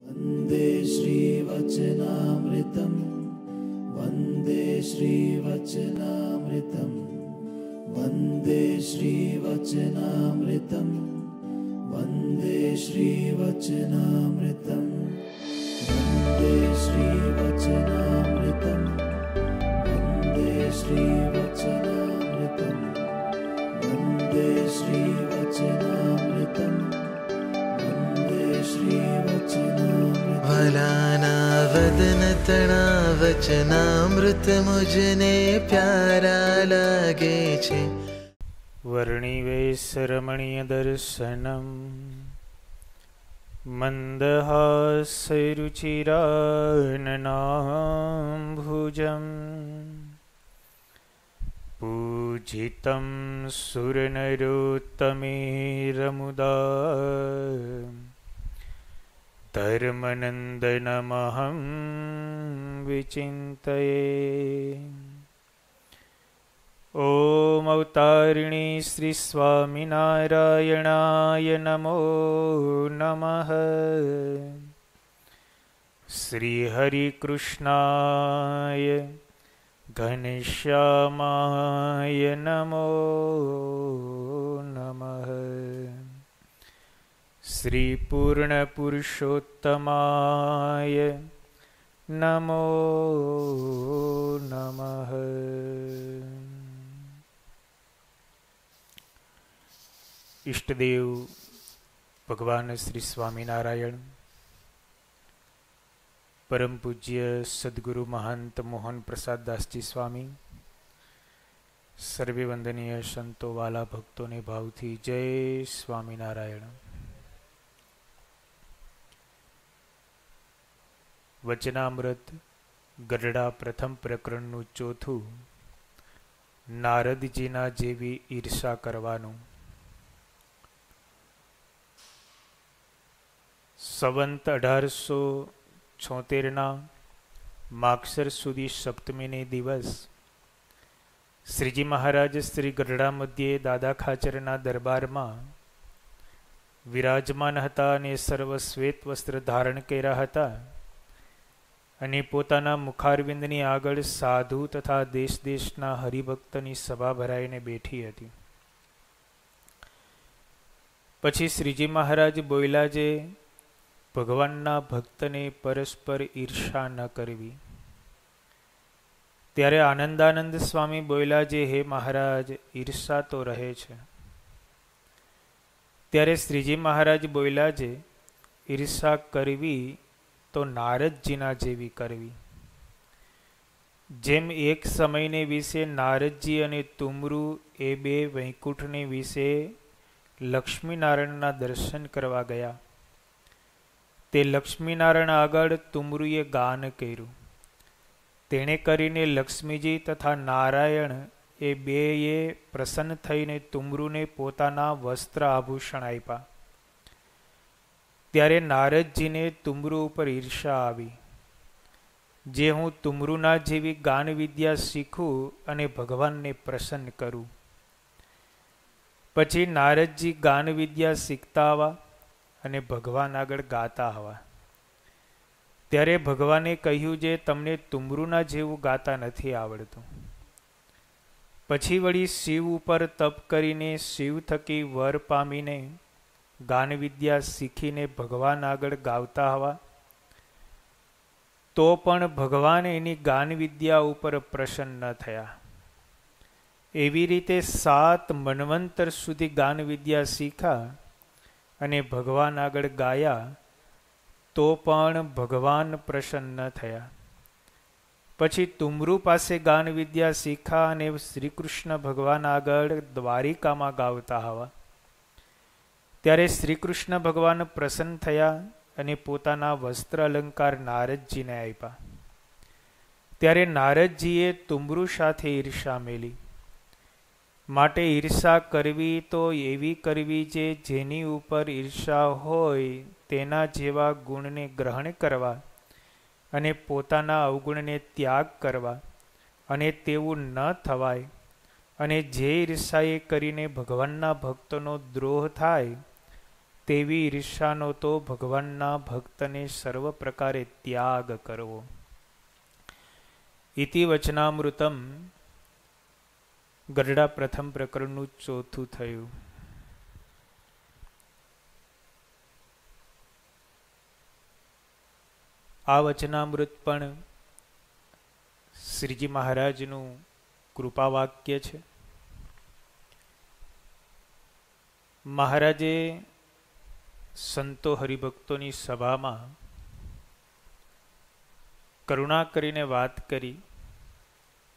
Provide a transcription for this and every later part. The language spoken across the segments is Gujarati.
वन्दे श्रीवचनामृतं वन्दे श्रीवचनामृतं वन्दे श्रीवचनामृतं वन्दे श्रीवचनामृतं वन्दे श्रीवचनामृतं वन्दे श्रीवचनामृतं वन्दे श्रीवचनामृतं वन्दे श्रीवचनामृतं। भलाना वदन तना वचनामृत मुझने प्यारा लागे छे। वर्णिवेश रमणीय दर्शनम मंदहासरुचिराननाम्भुजम् पूजितं सुरनरोत्तमेरमुदा धर्मनन्दनमहं विचिन्तये। ओम अवतारिणी श्री स्वामिनारायणाय नमो नमः। श्री हरिकृष्णाय घनश्यामाय नमो नमः। श्री पूर्णपुरुषोत्तमाय नमो नमः। इष्टदेव भगवान श्री स्वामीनारायण, परम पूज्य सद्गुरु महंत मोहन प्रसाद दास जी स्वामी, सर्वे वंदनीय संतो वाला भक्तों ने भावथी जय स्वामीनारायण। वचनामृत गरड़ा प्रथम प्रकरणનું ચોથું નારદજીના જેવી ઈર્ષા કરવાનું। સંવંત 1876 માગસર સુદી સપ્તમીને દિવસ શ્રીજી મહારાજ શ્રી ગરડા મધ્યે દાદા ખાચરના દરબારમાં વિરાજમાન હતા અને સર્વ શ્વેત વસ્ત્ર ધારણ કર્યા હતા અને પોતાના મુખારવિંદની આગળ સાધુ તથા દેશ દેશના હરિભક્તની સભા ભરાઈને બેઠી હતી। પછી શ્રીજી મહારાજ બોલ્યા જે ભગવાનના ભક્તને પરસ્પર ઈર્ષા ન કરવી। ત્યારે આનંદાનંદ સ્વામી બોલ્યા જે હે મહારાજ, ઈર્ષા તો રહે છે। ત્યારે શ્રીજી મહારાજ બોલ્યા જે ઈર્ષા કરવી તો નારદજીના જેવી કરવી। જેમ એક સમયને વિશે નારદજી અને તુમરુ એ બે વૈકુંઠને વિશે લક્ષ્મીનારાયણના દર્શન કરવા ગયા। તે લક્ષ્મીનારાયણ આગળ તુમરુએ ગાન કર્યું। તેણે કરીને લક્ષ્મીજી તથા નારાયણ એ બેએ પ્રસન્ન થઈને તુમરુને પોતાના વસ્ત્ર આભૂષણ આપ્યા। ત્યારે નારદજીને તુમરુ ઉપર ઈર્ષા આવી, જે હું તુમરુના જેવી ગાન વિદ્યા શીખું અને ભગવાનને પ્રસન્ન કરું। પછી નારદજી ગાન વિદ્યા શીખતા આવા અને ભગવાન આગળ ગાતા હવા। ત્યારે ભગવાને કહ્યું જે તમને તુમરુના જેવું ગાતા નથી આવડતું। પછી વળી શિવ ઉપર તપ કરીને શિવ થકી વર પામીને ગાન વિદ્યા શીખીને ભગવાન આગળ ગાવતા હવા, તો પણ ભગવાન એની ગાન વિદ્યા ઉપર પ્રસન્ન થયા। એવી રીતે 7 મન્વંતર સુધી ગાન વિદ્યા શીખા અને ભગવાન આગળ ગાયા, તો પણ ભગવાન પ્રસન્ન થયા। પછી તુમરુ પાસે ગાન વિદ્યા શીખા અને શ્રી કૃષ્ણ ભગવાન આગળ દ્વારિકામાં ગાવતા હવા। ત્યારે શ્રી કૃષ્ણ ભગવાન પ્રસન્ન થયા અને પોતાના વસ્ત્ર અલંકાર નારદજીને આપ્યા। ત્યારે નારદજીએ તુમરુ સાથે ઈર્ષા મેલી। માટે ઈર્ષા કરવી તો એવી કરવી જે જેની ઉપર ઈર્ષા હોય તેના જેવા ગુણને ગ્રહણ કરવા અને પોતાના અવગુણને ત્યાગ કરવા અને તેવું ન થવાય અને જે ઈર્ષાએ કરીને ભગવાનના ભક્તોનો દ્રોહ થાય તેવી ઈર્ષાનો તો ભગવાનના ભક્તને સર્વ પ્રકારે ત્યાગ કરવો. ઇતિ વચનામૃતમ ગરડા પ્રથમ પ્રકરણનું 4થું થયું. આ વચનામૃત પણ શ્રીજી મહારાજનું કૃપા વાક્ય છે. મહારાજે સંતો હરિભક્તોની સભામાં કરુણા કરીને વાત કરી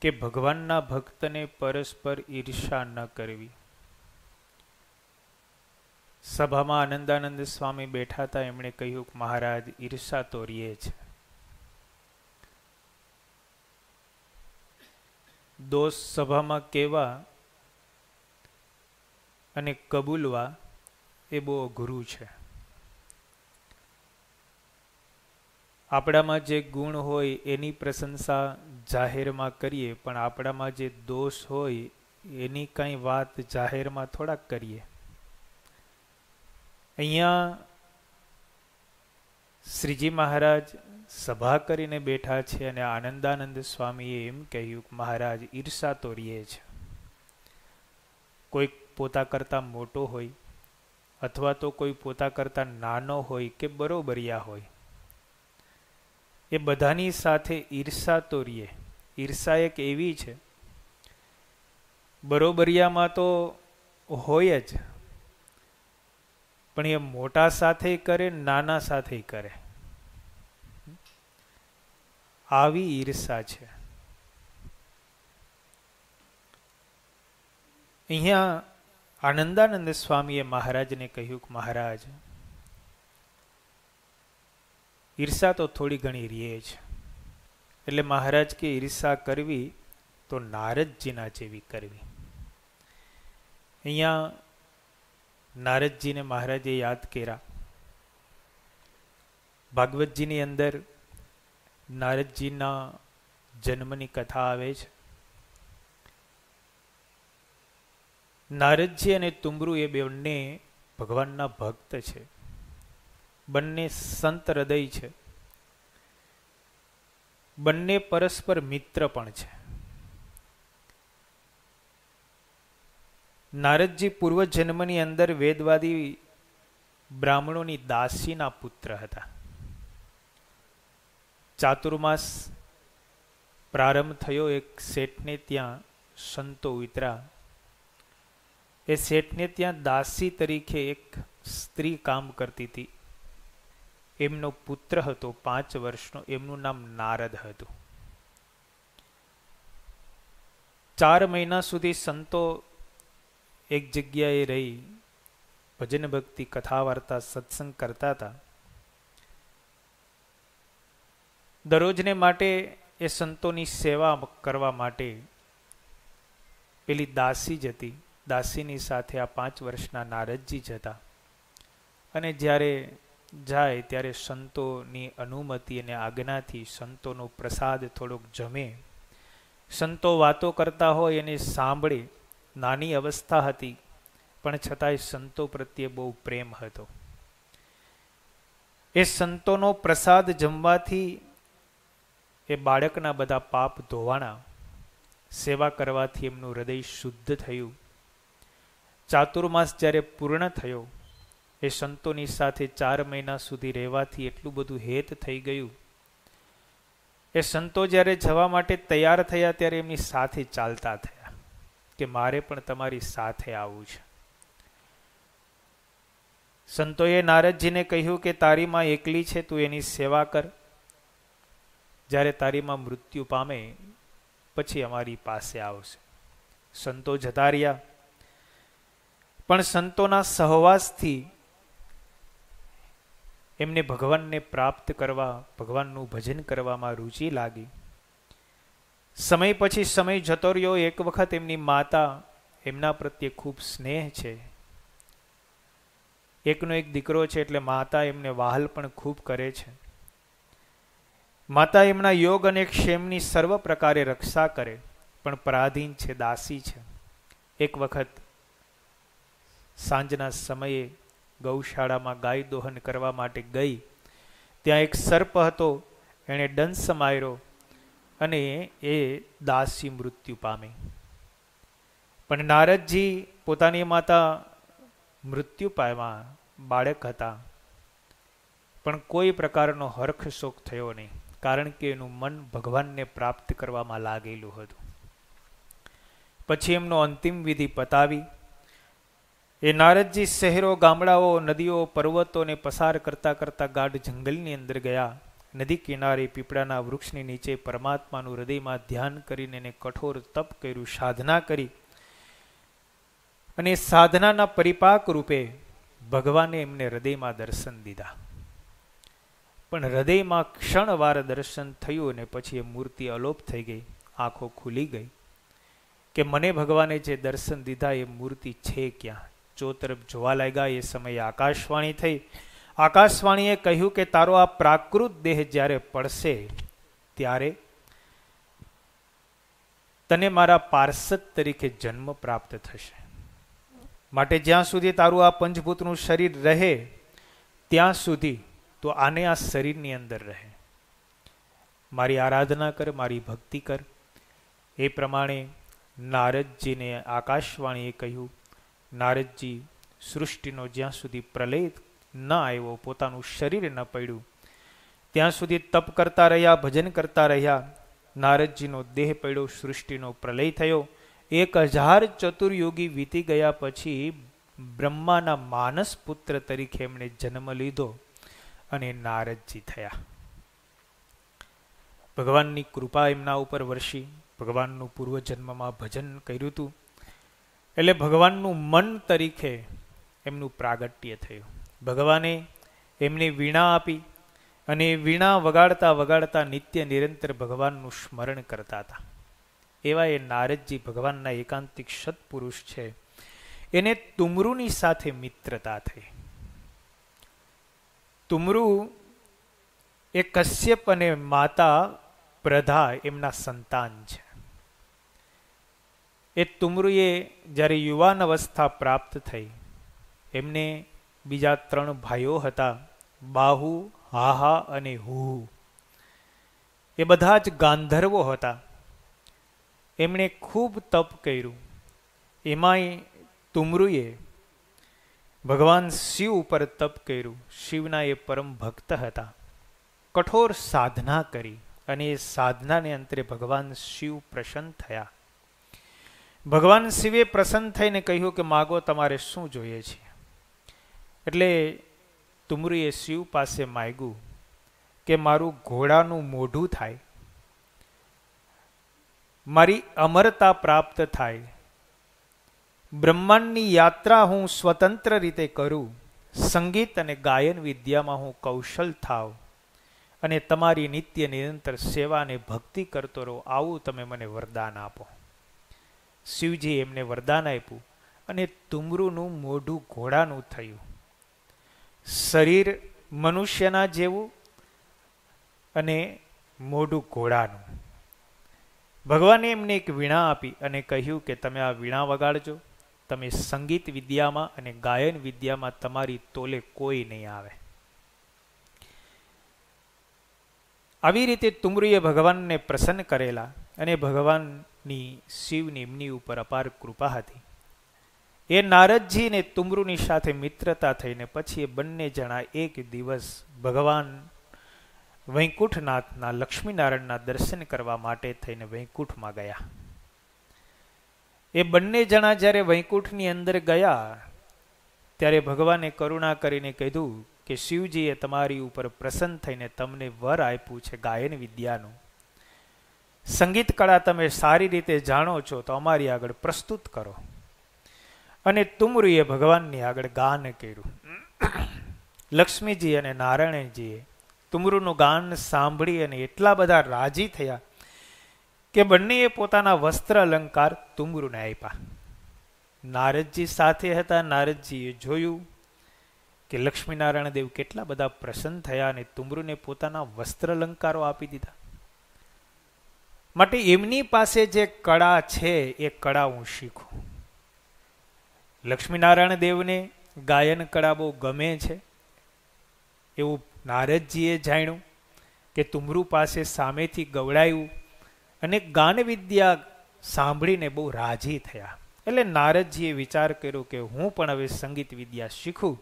કે ભગવાનના ભક્તને પરસ્પર ઈર્ષા ન કરવી. સભામાં આનંદાનંદ સ્વામી બેઠા હતા. એમણે કહ્યું કે મહારાજ, ઈર્ષા તો રીએ છે. દોષ સભામાં કહેવા અને કબૂલવા એ બહુ અઘરું છે. આપણામાં જે ગુણ હોય એની પ્રશંસા જાહેરમાં કરીએ, પણ આપણામાં જે દોષ હોય એની કાંઈ વાત જાહેરમાં થોડાક કરીએ. અહીંયા શ્રીજી મહારાજ સભા કરીને બેઠા છે અને આનંદાનંદ સ્વામીએ એમ કહ્યું કે મહારાજ, ઈર્ષા તો રીએ છે. કોઈ પોતા કરતાં મોટો હોય અથવા તો કોઈ પોતા કરતાં નાનો હોય કે બરોબરિયા હોય, એ બધાની સાથે ઈર્ષા તો રીએ. ઈર્ષા એક એવી છે, બરોબરિયામાં તો હોય જ, પણ એ મોટા સાથે કરે, નાના સાથે કરે, આવી ઈર્ષા છે. અહીંયા આનંદાનંદ સ્વામીએ મહારાજને કહ્યું કે મહારાજ, ઈર્ષા તો થોડી ઘણી રીએ છે. એટલે મહારાજ કે ઈર્ષા કરવી તો નારદજીના જેવી કરવી. અહીંયા નારદજીને મહારાજે યાદ કર્યા. ભાગવતજીની અંદર નારદજીના જન્મની કથા આવે છે. નારદજી અને તુંબરુ એ બંને ભગવાનના ભક્ત છે. બંને સંત હૃદય છે. બંને પરસ્પર મિત્ર પણ છે. નારદજી પૂર્વ જન્મની અંદર વેદવાદી બ્રાહ્મણોની દાસીના પુત્ર હતા. ચાતુર્માસ પ્રારંભ થયો. એક શેઠને ત્યાં સંતો ઉતરા. એ શેઠને ત્યાં દાસી તરીકે એક સ્ત્રી કામ કરતી હતી. એમનો પુત્ર હતો 5 વર્ષનો. એમનું નામ નારદ હતું. 4 મહિના સુધી સંતો એક જગ્યાએ રહી ભજન ભક્તિ કથા વાર્તા સત્સંગ કરતા હતા. દરરોજને માટે એ સંતોની સેવા કરવા માટે પેલી દાસી જ હતી. દાસીની સાથે આ 5 વર્ષના નારદજી જતા. અને જ્યારે જાય ત્યારે સંતોની અનુમતિ અને આજ્ઞાથી સંતોનો પ્રસાદ થોડોક જમે. સંતો વાતો કરતા હોય એને સાંભળે. નાની અવસ્થા હતી, પણ છતાંય સંતો પ્રત્યે બહુ પ્રેમ હતો. એ સંતોનો પ્રસાદ જમવાથી એ બાળકના બધા પાપ ધોવાણા. સેવા કરવાથી એમનું હૃદય શુદ્ધ થયું. ચાતુર્માસ જ્યારે પૂર્ણ થયો, એ સંતોની સાથે 4 મહિના સુધી રહેવાથી એટલું બધું હેત થઈ ગયું. એ સંતો જ્યારે જવા માટે તૈયાર થયા ત્યારે એમની સાથે ચાલતા થયા કે મારે પણ તમારી સાથે આવવું છે. સંતોએ નારદજીને કહ્યું કે તારી માં એકલી છે, તું એની સેવા કર. જ્યારે તારી માં મૃત્યુ પામે પછી અમારી પાસે આવશે. સંતો જતા રહ્યા. પણ સંતોના સહવાસથી એમને ભગવાનને પ્રાપ્ત કરવા, ભગવાનનું ભજન કરવામાં રુચિ લાગી. સમય પછી સમય જતો રહ્યો. એક વખત એમની માતા એમના પ્રત્યે ખૂબ સ્નેહ છે. એકનો એક દીકરો છે એટલે માતા એમને વહાલ પણ ખૂબ કરે છે. માતા એમના યોગ અને ક્ષેમની સર્વ પ્રકારે રક્ષા કરે, પણ પરાધીન છે, દાસી છે. એક વખત સાંજના સમયે ગૌશાળામાં ગાય દોહન કરવા માટે ગઈ. ત્યાં એક સર્પ હતો, એણે દંશ માર્યો અને એ દાસી મૃત્યુ પામી. પણ નારદજી પોતાની માતા મૃત્યુ પામ્યા, બાળક હતા, પણ કોઈ પ્રકારનો હર્ષ શોક થયો નહીં, કારણ કે એનું મન ભગવાનને પ્રાપ્ત કરવામાં લાગેલું હતું. પછી એમનો અંતિમ વિધિ પતાવી એ નારદજી શહેરો, ગામડાઓ, નદીઓ, પર્વતોને પસાર કરતા કરતા ગાઢ જંગલની અંદર ગયા. નદી કિનારે પીપળાના વૃક્ષની નીચે પરમાત્માનું હૃદયમાં ધ્યાન કરીને એને કઠોર તપ કર્યું, સાધના કરી. અને સાધનાના પરિપાક રૂપે ભગવાને એમને હૃદયમાં દર્શન દીધા. પણ હૃદયમાં ક્ષણવાર દર્શન થયું અને પછી એ મૂર્તિ અલોપ થઈ ગઈ, આંખો ખુલી ગઈ કે મને ભગવાને જે દર્શન દીધા એ મૂર્તિ છે ક્યાં. ચોતરફ જોવા લાગ્યા. એ સમયે આકાશવાણી થઈ. આકાશવાણીએ કહ્યું કે તારો આ પ્રાકૃત દેહ જ્યારે પડશે ત્યારે તને મારા પાર્ષદ તરીકે જન્મ પ્રાપ્ત થશે. માટે જ્યાં સુધી તારું આ પંચભૂતનું શરીર રહે ત્યાં સુધી તો આને આ શરીરની અંદર રહે. મારી આરાધના કર, મારી ભક્તિ કર. એ પ્રમાણે નારદજીને આકાશવાણીએ કહ્યું. નારદજી સૃષ્ટિનો જ્યાં સુધી પ્રલય ન આવ્યો, પોતાનું શરીર ન પડ્યું, ત્યાં સુધી તપ કરતા રહ્યા, ભજન કરતા રહ્યા. નારદજીનો દેહ પડ્યો, સૃષ્ટિનો પ્રલય થયો. 1000 ચતુર્યુગી વીતી ગયા પછી બ્રહ્માના માનસ પુત્ર તરીકે એમણે જન્મ લીધો અને નારદજી થયા. ભગવાનની કૃપા એમના ઉપર વર્ષી. ભગવાનનું પૂર્વજન્મમાં ભજન કર્યું હતું એટલે ભગવાનનું મન તરીકે એમનું પ્રાગટ્ય થયું. ભગવાને એમને વીણા આપી અને વીણા વગાડતા વગાડતા નિત્ય નિરંતર ભગવાનનું સ્મરણ કરતા હતા. એવા એ નારદજી ભગવાનના એકાંતિક સત્પુરુષ છે. એને તુમરુની સાથે મિત્રતા થઈ. તુમરુ એ કશ્યપ અને માતા પ્રધા એમના સંતાન છે. એ તુમરુએ જ્યારે યુવાન અવસ્થા પ્રાપ્ત થઈ, એમને બીજા 3 ભાઈઓ હતા, બાહુ, હાહા અને હુહુ. એ બધા જ ગાંધર્વો હતા. એમણે ખૂબ તપ કર્યું. એમાંય તુમરુએ ભગવાન શિવ ઉપર તપ કર્યું. શિવના એ પરમ ભક્ત હતા. કઠોર સાધના કરી અને એ સાધનાને અંતરે ભગવાન શિવ પ્રસન્ન થયા. ભગવાન શિવે પ્રસન્ન થઈને કહ્યું કે માગો, તમારે શું જોઈએ છે. એટલે તુમરુએ શિવ પાસે માગ્યું કે મારું ઘોડાનું મોઢું થાય, મારી અમરતા પ્રાપ્ત થાય, બ્રહ્માંડની યાત્રા હું સ્વતંત્ર રીતે કરું, સંગીત અને ગાયન વિદ્યામાં હું કૌશલ થાવ અને તમારી નિત્ય નિરંતર સેવા અને ભક્તિ કરતો રહો, આવું તમે મને વરદાન આપો. શિવજી એમને વરદાન આપ્યું અને તુમરુનું મોઢું ઘોડાનું થયું. શરીર મનુષ્યના જેવું અને મોઢું ઘોડાનું. ભગવાને એમને એક વીણા આપી અને કહ્યું કે તમે આ વીણા વગાડજો. તમે સંગીત વિદ્યામાં અને ગાયન વિદ્યામાં તમારી તોલે કોઈ નહીં આવે. આવી રીતે તુમરુએ ભગવાનને પ્રસન્ન કરેલા અને ભગવાનની શિવની એમની ઉપર અપાર કૃપા હતી. એ નારદજી ને તુમરુની સાથે મિત્રતા થઈને પછી એ બંને જણા એક દિવસ ભગવાન વૈકુંઠનાથના લક્ષ્મીનારાયણના દર્શન કરવા માટે થઈને વૈકુંઠમાં ગયા. એ બંને જણા જ્યારે વૈકુંઠની અંદર ગયા ત્યારે ભગવાને કરુણા કરીને કીધું કે શિવજીએ તમારી ઉપર પ્રસન્ન થઈને તમને વર આપ્યું છે ગાયન વિદ્યાનું. સંગીત કળા તમે સારી રીતે જાણો છો તો અમારી આગળ પ્રસ્તુત કરો. અને તુમરુએ ભગવાનની આગળ ગાન કર્યું. લક્ષ્મીજી અને નારાયણજીએ તુમરુનું ગાન સાંભળી અને એટલા બધા રાજી થયા કે બંનેએ પોતાના વસ્ત્ર અલંકાર તુમરુને આપ્યા. નારદજી સાથે હતા. નારદજીએ જોયું કે લક્ષ્મીનારાયણ દેવ કેટલા બધા પ્રસન્ન થયા અને તુમરુને પોતાના વસ્ત્ર અલંકારો આપી દીધા. માટે એમની પાસે જે કળા છે એ કળા હું શીખું. લક્ષ્મીનારાયણ દેવને ગાયન કળા બહુ ગમે છે એવું નારદજીએ જાણ્યું કે તુમરું પાસે સામેથી ગવડાયું અને ગાન વિદ્યા સાંભળીને બહુ રાજી થયા. એટલે નારદજીએ વિચાર કર્યો કે હું પણ હવે સંગીત વિદ્યા શીખું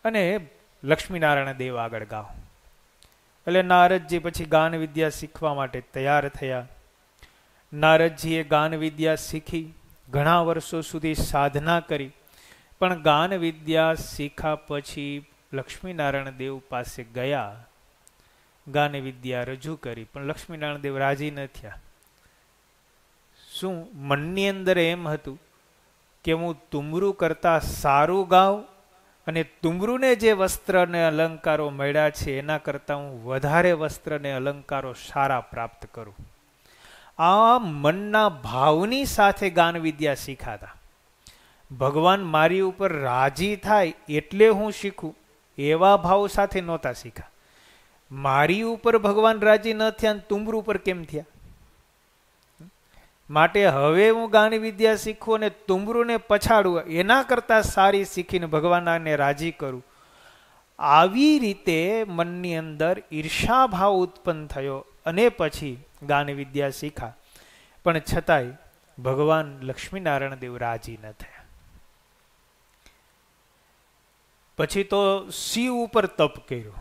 અને લક્ષ્મીનારાયણ દેવ આગળ ગાઉં. એટલે નારદજી પછી ગાન વિદ્યા શીખવા માટે તૈયાર થયા. નારદજીએ ગાન વિદ્યા શીખી, ઘણા વર્ષો સુધી સાધના કરી, પણ ગાન વિદ્યા શીખ્યા પછી લક્ષ્મીનારાયણ દેવ પાસે ગયા, ગાન વિદ્યા રજૂ કરી, પણ લક્ષ્મીનારાયણ દેવ રાજી ન થયા. શું મનની અંદર એમ હતું કે હું તુમરું કરતા સારું ગાઉં અને તુમરુને જે વસ્ત્ર અને અલંકારો મળ્યા છે એના કરતાં હું વધારે વસ્ત્ર અને અલંકારો સારા પ્રાપ્ત કરું. આ મનના ભાવની સાથે ગાન વિદ્યા શીખાતા. ભગવાન મારી ઉપર રાજી થાય એટલે હું શીખું એવા ભાવ સાથે નહોતા શીખા. મારી ઉપર ભગવાન રાજી ન થયા અને તુમરું ઉપર કેમ થયા? માટે હવે હું ગાન વિદ્યા શીખું અને તુમરુને પછાડું, એના કરતાં સારી શીખીને ભગવાનને રાજી કરું. આવી રીતે મનની અંદર ઈર્ષા ભાવ ઉત્પન્ન થયો અને પછી ગાન વિદ્યા શીખા, પણ છતાંય ભગવાન લક્ષ્મીનારાયણ દેવ રાજી ન થયા. પછી તો શિવ ઉપર તપ કર્યું,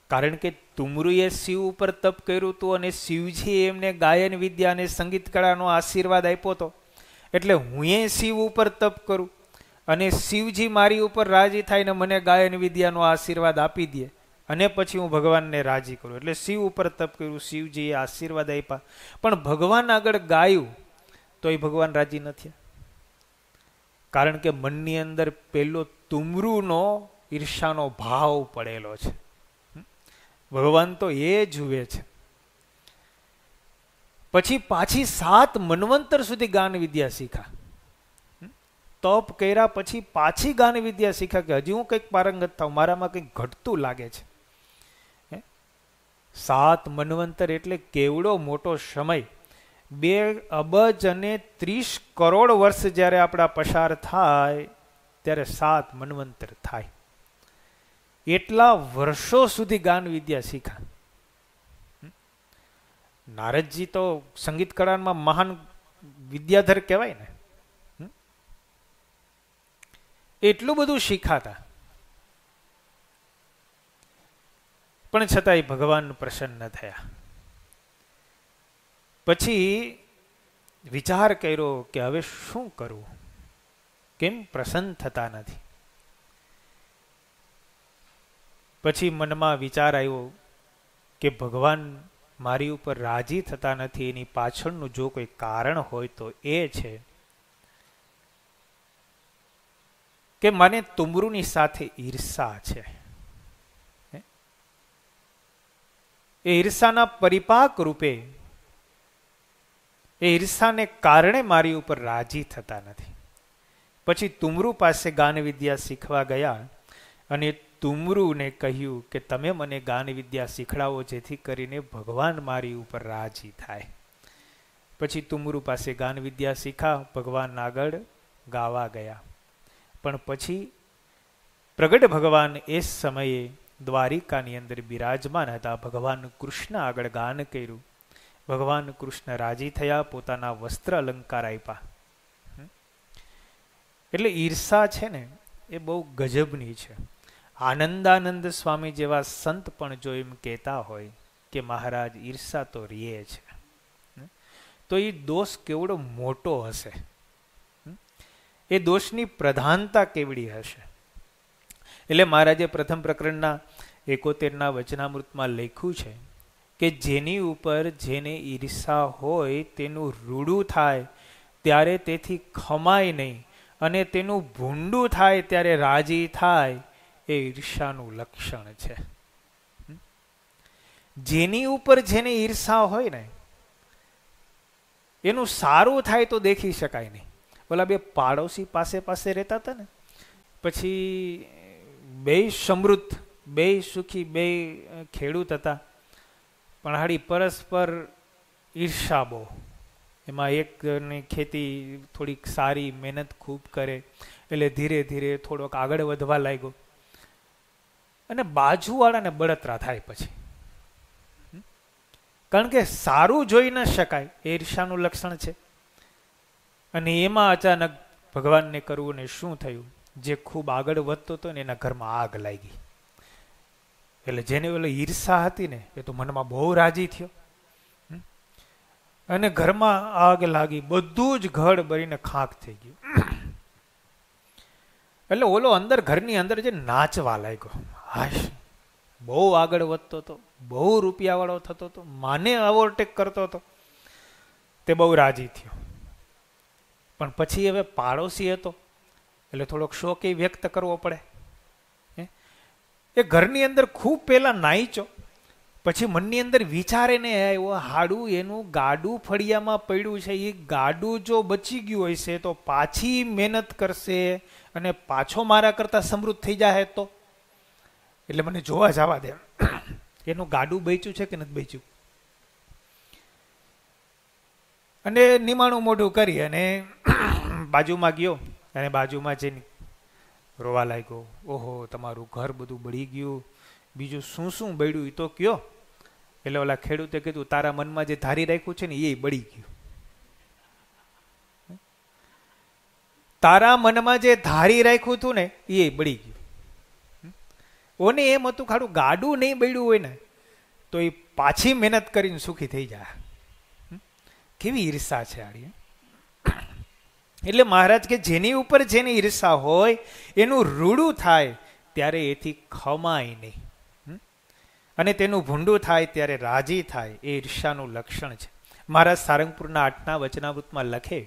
કારણ કે તુમરુએ શિવ ઉપર તપ કર્યું હતું અને શિવજી એમને ગાયન વિદ્યા અને સંગીત કળાનો આશીર્વાદ આપ્યો હતો. એટલે હું શિવ ઉપર તપ કરું અને શિવજી મારી ઉપર રાજી થાય ને મને ગાયન વિદ્યાનો આશીર્વાદ આપી દે અને પછી હું ભગવાનને રાજી કરું. એટલે શિવ ઉપર તપ કર્યું, શિવજીએ આશીર્વાદ આપ્યા, પણ ભગવાન આગળ ગાયું તો એ ભગવાન રાજી ન થયા. કારણ કે મનની અંદર પેલો તુમરુનો ઈર્ષાનો ભાવ પડેલો છે. ભગવાન તો એ જુએ છે. પછી પાછી 7 મન્વંતર સુધી ગાન વિદ્યા શીખા. તપ કર્યા પછી પાછી ગાન વિદ્યા શીખા કે હજી હું કંઈક પારંગત થાઉં, મારામાં કંઈક ઘટતું લાગે છે. 7 મન્વંતર એટલે કેવડો મોટો સમય. 2 અબજ અને 30 કરોડ વર્ષ જ્યારે આપણા પસાર થાય ત્યારે 7 મન્વંતર થાય. એટલા વર્ષો સુધી ગાન વિદ્યા શીખા. નારદજી તો સંગીત કળામાં મહાન વિદ્યાધર કહેવાય ને, એટલું બધું શીખાતા, પણ છતાંય ભગવાન પ્રસન્ન થયા. પછી વિચાર કર્યો કે હવે શું કરવું, કેમ પ્રસન્ન થતા નથી. પછી મનમાં વિચાર આવ્યો કે ભગવાન મારી ઉપર રાજી થતા નથી, એની પાછળનું જો કોઈ કારણ હોય તો એ છે કે મને તુમરુની સાથે ઈર્ષા છે. એ ઈર્ષાના પરિપાક રૂપે, એ ઈર્ષાને કારણે મારી ઉપર રાજી થતા નથી. પછી તુમરુ પાસે ગાન વિદ્યા શીખવા ગયા અને તુમરુને કહ્યું કે તમે મને ગાન વિદ્યા શીખડાવો જેથી કરીને ભગવાન મારી ઉપર રાજી થાય. પછી તુમરુ પાસે ગાન વિદ્યા શીખા, ભગવાન આગળ ગાવા ગયા. પણ પછી પ્રગટ ભગવાન એ સમયે દ્વારિકાની અંદર બિરાજમાન હતા. ભગવાન કૃષ્ણ આગળ ગાન કર્યું. ભગવાન કૃષ્ણ રાજી થયા, પોતાના વસ્ત્ર અલંકાર આપ્યા. એટલે ઈર્ષા છે ને એ બહુ ગજબની છે. આનંદાનંદ સ્વામી જેવા સંત પણ જો એમ કહેતા હોય કે મહારાજ ઈર્ષા તો રીએ છે, તો એ દોષ કેવડો મોટો હશે, એ દોષની પ્રધાનતા કેવડી હશે. એટલે મહારાજે પ્રથમ પ્રકરણના 71ના વચનામૃતમાં લખ્યું છે કે જેની ઉપર જેને ઈર્ષા હોય તેનું રૂડું થાય ત્યારે તેથી ખમાય નહીં, અને તેનું ભૂંડું થાય ત્યારે રાજી થાય, એ ઈર્ષાનું લક્ષણ છે. જેની ઉપર જેને ઈર્ષા હોય ને એનું સારું થાય તો દેખી શકાય નહીં. ઓલા 2 પાડોશી પાસે પાસે રહેતા હતા ને, પછી 2 સમૃદ્ધ, 2 સુખી, 2 ખેડૂત હતા, પણ હાડી પરસ્પર ઈર્ષા બહુ. એમાં એકની ખેતી થોડીક સારી, મહેનત ખૂબ કરે, એટલે ધીરે ધીરે થોડોક આગળ વધવા લાગ્યો અને બાજુવાળાને બળતરા થાય પછી. કારણ કે સારું જોઈ ન શકાય એ ઈર્ષાનું લક્ષણ છે. અને એમાં અચાનક ભગવાનને કરવું ને શું થયું, જે ખૂબ આગળ વધતો હતો ને એના ઘરમાં આગ લાગી. એટલે જેને ઓલી ઈર્ષા હતી ને એ તો મનમાં બહુ રાજી થયો અને ઘરમાં આગ લાગી, બધું જ ઘર બળીને ખાખ થઈ ગયું. એટલે ઓલો અંદર ઘરની અંદર જે નાચવા લાગ્યો, હાશ, બહુ આગળ વધતો હતો, બહુ રૂપિયાવાળો થતો હતો, માને ઓવરટેક કરતો હતો, તે બહુ રાજી થયો. પણ પછી હવે પાડોશી હતો એટલે થોડોક શોક એ વ્યક્ત કરવો પડે. એ ઘરની અંદર ખૂબ પેલા નાઈચો, પછી મનની અંદર વિચારે ને આવ્યો, હાડું એનું ગાડું ફળિયામાં પડ્યું છે, એ ગાડું જો બચી ગયું હોય છે તો પાછી મહેનત કરશે અને પાછો મારા કરતા સમૃદ્ધ થઈ જાય તો, એટલે મને જોવા જવા દે, એનું ગાડું બચ્યું છે કે નથી બચ્યું. અને નિમાણું મોઢું કરી અને બાજુમાં ગયો અને બાજુમાં જઈને રોવા લાગ્યો. ઓહો, તમારું ઘર બધું બળી ગયું, બીજું શું શું બળ્યું એ તો કયો. એટલે ઓલા ખેડૂતે કીધું, તારા મનમાં જે ધારી રાખ્યું છે ને એ બળી ગયું. તારા મનમાં જે ધારી રાખ્યું હતું ને એ બળી ગયું. ઓને એમ હતું ખાડું ગાડું નહીં બળ્યું હોય ને તો એ પાછી મહેનત કરીને સુખી થઈ જાય. કેવી ઈર્ષા છે આડી. એટલે મહારાજ કે જેની ઉપર જેની ઈર્ષા હોય એનું રૂડું થાય ત્યારે એથી ખમાય નહીં, અને તેનું ભૂંડું થાય ત્યારે રાજી થાય, એ ઈર્ષાનું લક્ષણ છે. મહારાજ સારંગપુરના 8ના વચનામૃતમાં લખે,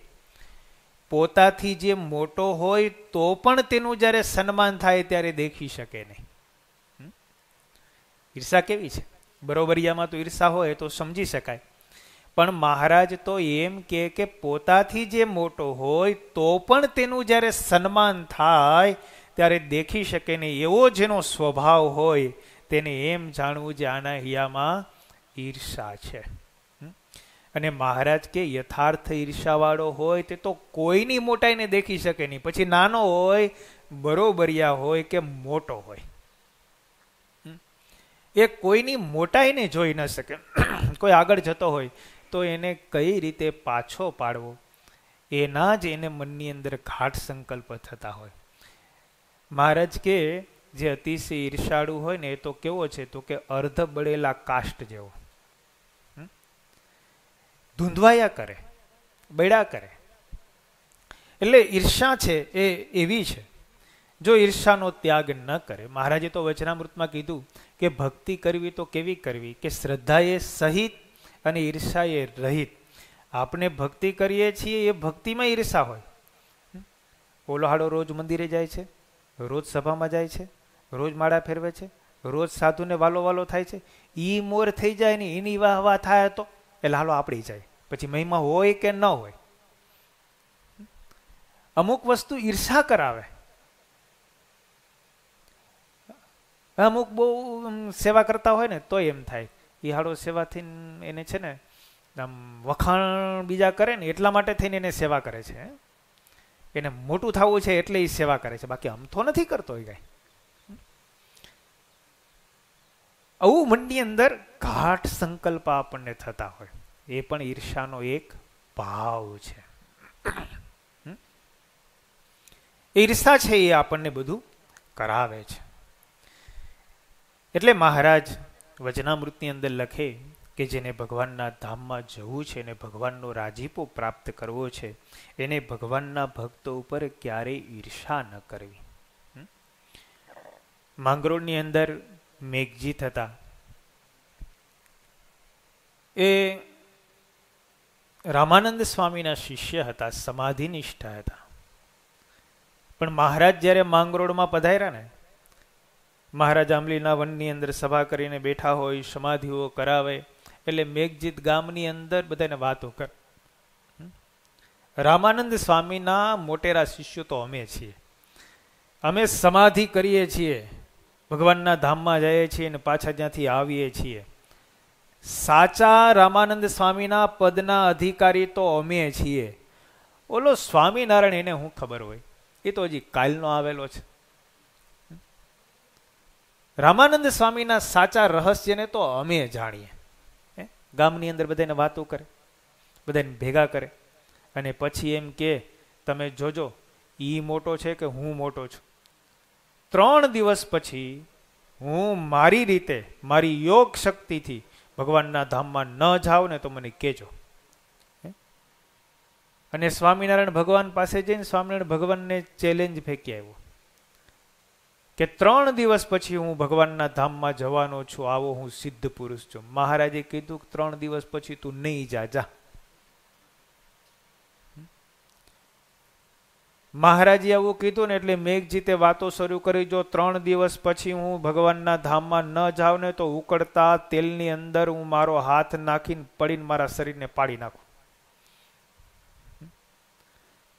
પોતાથી જે મોટો હોય તો પણ તેનું જ્યારે સન્માન થાય ત્યારે દેખી શકે નહીં. ઈર્ષા કેવી છે? બરોબરિયામાં તો ઈર્ષા હોય તો સમજી શકાય, પણ મહારાજ તો એમ કે પોતાથી જે મોટો હોય તો પણ તેનું જ્યારે સન્માન થાય ત્યારે દેખી શકે નહીં, એવો જેનો સ્વભાવ હોય તેને એમ જાણવું જે આના હિયામાં ઈર્ષા છે. અને મહારાજ કે યથાર્થ ઈર્ષાવાળો હોય તે તો કોઈની મોટાઈને દેખી શકે નહીં, પછી નાનો હોય, બરોબરિયા હોય કે મોટો હોય, એ કોઈની મોટાઈને જોઈ ન શકે. કોઈ આગળ જતો હોય તો એને કઈ રીતે પાછો પાડવો એના જ એને મનની અંદર ઘાટ સંકલ્પ થતા હોય. મહારાજ કે જે અતિશય ઈર્ષાળુ હોય ને એ તો કેવો છે, તો કે અર્ધ બળેલા કાષ્ટ જેવો, ધૂંધવાયા કરે, બળ્યા કરે. એટલે ઈર્ષા છે એ એવી છે, જો ઈર્ષાનો ત્યાગ ન કરે. મહારાજે તો વચનામૃતમાં કીધું કે ભક્તિ કરવી તો કેવી કરવી, કે શ્રદ્ધાએ સહિત અને ઈર્ષાએ રહિત. આપણે ભક્તિ કરીએ છીએ એ ભક્તિમાં ઈર્ષા હોય. ઓલો હાડો રોજ મંદિરે જાય છે, રોજ સભામાં જાય છે, રોજ માળા ફેરવે છે, રોજ સાધુને વાલો વાલો થાય છે, ઈ મોર થઈ જાય ને એની વાહ વાહ થાય તો એટલે હાલો આપડી જાય, પછી મહિમા હોય કે ન હોય. અમુક વસ્તુ ઈર્ષા કરાવે. અમુક બહુ સેવા કરતા હોય ને તો એમ થાય એ હાડો સેવાથી એને છે ને આમ વખાણ બીજા કરે ને એટલા માટે થઈને એને સેવા કરે છે, એને મોટું થવું છે એટલે એ સેવા કરે છે, બાકી આમ તો નથી કરતો એ કાંઈ. આવું મનની અંદર ઘાટ સંકલ્પ આપણને થતા હોય, એ પણ ઈર્ષાનો એક ભાવ છે. ઈર્ષા છે એ આપણને બધું કરાવે છે. એટલે મહારાજ વચનામૃતની અંદર લખે કે જેને ભગવાનના ધામમાં જવું છે ને ભગવાનનો રાજીપો પ્રાપ્ત કરવો છે એને ભગવાનના ભક્તો ઉપર ક્યારેય ઈર્ષા ન કરવી. માંગરોળની અંદર મેઘજીત હતા, એ રામાનંદ સ્વામીના શિષ્ય હતા, સમાધિનિષ્ઠ હતા. પણ મહારાજ જ્યારે માંગરોળમાં પધાર્યા ને, મહારાજ આંબલીના વનની અંદર સભા કરીને બેઠા હોય, સમાધિઓ કરાવે, એટલે મેઘજીત ગામની અંદર બધાને વાતો કર. રામાનંદ સ્વામીના મોટેરા શિષ્યો તો અમે છીએ, અમે સમાધિ કરીએ છીએ, ભગવાનના ધામમાં જઈએ છીએ અને પાછા ત્યાંથી આવીએ છીએ. સાચા રામાનંદ સ્વામીના પદના અધિકારી તો અમે છીએ. ઓલો સ્વામિનારાયણ એને શું ખબર હોય, એ તો હજી કાલનો આવેલો છે. રામાનંદ સ્વામીના સાચા રહસ્યને તો અમે જાણીએ. ગામની અંદર બધાને વાતો કરે, બધાને ભેગા કરે અને પછી એમ કે તમે જોજો ઈ મોટો છે કે હું મોટો છું. 3 દિવસ પછી હું મારી રીતે મારી યોગ શક્તિથી ભગવાનના ધામમાં ન જાઉં ને તો મને કહેજો. અને સ્વામિનારાયણ ભગવાન પાસે જઈને સ્વામિનારાયણ ભગવાનને ચેલેન્જ ફેંકી આવ્યો કે 3 દિવસ પછી હું ભગવાનના ધામમાં જવાનો છું, આવો હું સિદ્ધ પુરુષ છું. મહારાજે કીધું કે 3 દિવસ પછી તું નહીં જા. મહારાજે આવું કીધું ને એટલે મેઘજીતે વાતો શરૂ કરી, જો 3 દિવસ પછી હું ભગવાનના ધામમાં ન જાઉં ને તો ઉકળતા તેલની અંદર હું મારો હાથ નાખીને પડીને મારા શરીરને પાડી નાખું.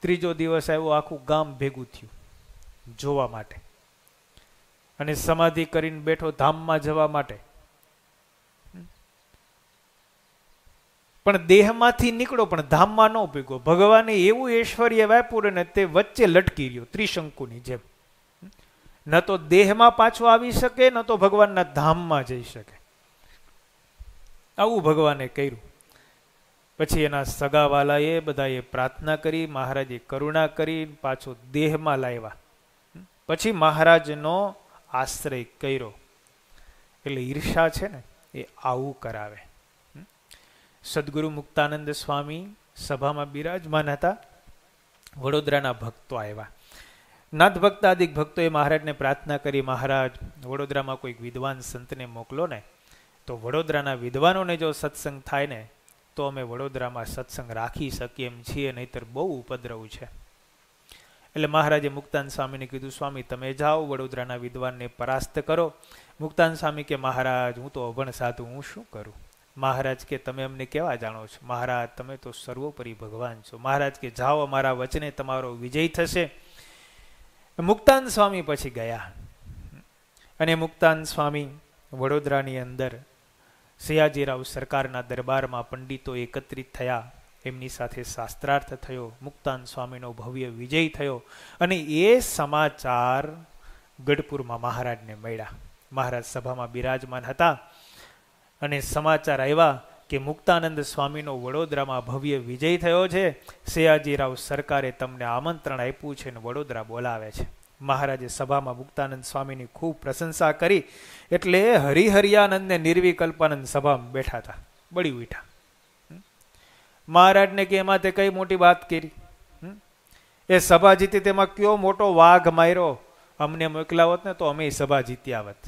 3જો દિવસ આવ્યો, આખું ગામ ભેગું થયું જોવા માટે અને સમાધિ કરીને બેઠો ધામમાં જવા માટે. પણ દેહમાંથી નીકળો પણ ધામમાં ન ભેગો. ભગવાને એવું ઐશ્વર્ય વાપ્યું ને તે વચ્ચે લટકી રહ્યો ત્રિશંકુની જેમ. ન તો દેહમાં પાછો આવી શકે, ન તો ભગવાનના ધામમાં જઈ શકે. આવું ભગવાને કર્યું. પછી એના સગાવાલાએ બધાએ પ્રાર્થના કરી, મહારાજે કરુણા કરી પાછો દેહમાં લાવ્યા. પછી મહારાજનો આશ્રય કર્યો. એટલે ઈર્ષા છે ને એ આવું કરાવે. સદગુરુ મુક્તાનંદ સ્વામી સભામાં બિરાજમાન હતા. વડોદરાના ભક્તો આવ્યા. નાથ ભક્તાદિક ભક્તોએ મહારાજને પ્રાર્થના કરી, મહારાજ વડોદરામાં કોઈક વિદ્વાન સંતને મોકલો ને, તો વડોદરાના વિદ્વાનોને જો સત્સંગ થાય ને તો અમે વડોદરામાં સત્સંગ રાખી શકીએ એમ છીએ, નહીતર બહુ ઉપદ્રવ છે. એટલે મહારાજે મુક્તાન સ્વામીને કીધું, સ્વામી તમે જાઓ વડોદરાના વિદ્વાનને પરાસ્ત કરો. મુક્તાન સ્વામી કે મહારાજ હું તો અભણ સાધુ, હું શું કરું? મહારાજ કે તમે અમને કેવા જાણો છો? મહારાજ તમે તો સર્વોપરી ભગવાન છો. મહારાજ કે જાઓ, અમારા વચને તમારો વિજય થશે. મુક્તાન સ્વામી પછી ગયા અને મુક્તાન સ્વામી વડોદરાની અંદર સયાજીરાવ સરકારના દરબારમાં પંડિતો એકત્રિત થયા. એમની સાથે શાસ્ત્રાર્થ થયો. મુક્તાન સ્વામીનો ભવ્ય વિજય થયો અને એ સમાચાર ગઢપુરમાં મહારાજને મળ્યા. મહારાજ સભામાં બિરાજમાન હતા અને સમાચાર આવ્યા કે મુક્તાનંદ સ્વામીનો વડોદરામાં ભવ્ય વિજય થયો છે. સયાજીરાવ સરકારે તમને આમંત્રણ આપ્યું છે અને વડોદરા બોલાવે છે. મહારાજે સભામાં મુક્તાનંદ સ્વામીની ખૂબ પ્રશંસા કરી. એટલે હરિહરિયાનંદ ને નિર્વિકલ્પાનંદ સભામાં બેઠા હતા, બળી ઉઠ્યા. મહારાજને કે એમાં તે કઈ મોટી વાત કરી? એ સભા જીતી તેમાં કયો મોટો વાઘ માર્યો? અમને મોકલા હોત ને તો અમે સભા જીતી આવત.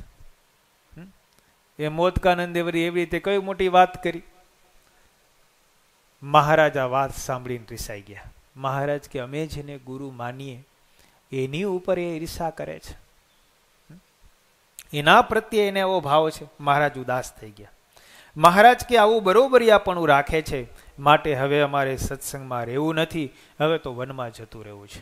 એ મોદકાનંદ એવી રીતે કઈ મોટી વાત કરી? મહારાજ આ વાત સાંભળીને રિસાઈ ગયા. મહારાજ કે અમે જેને ગુરુ માનીએ એની ઉપર એ ઈર્ષા કરે છે, એના પ્રત્યે એને એવો ભાવ છે. મહારાજ ઉદાસ થઈ ગયા. મહારાજ કે આવું બરોબરિયાપણું રાખે છે, માટે હવે અમારે સત્સંગમાં રહેવું નથી, હવે તો વનમાં જતું રહેવું છે.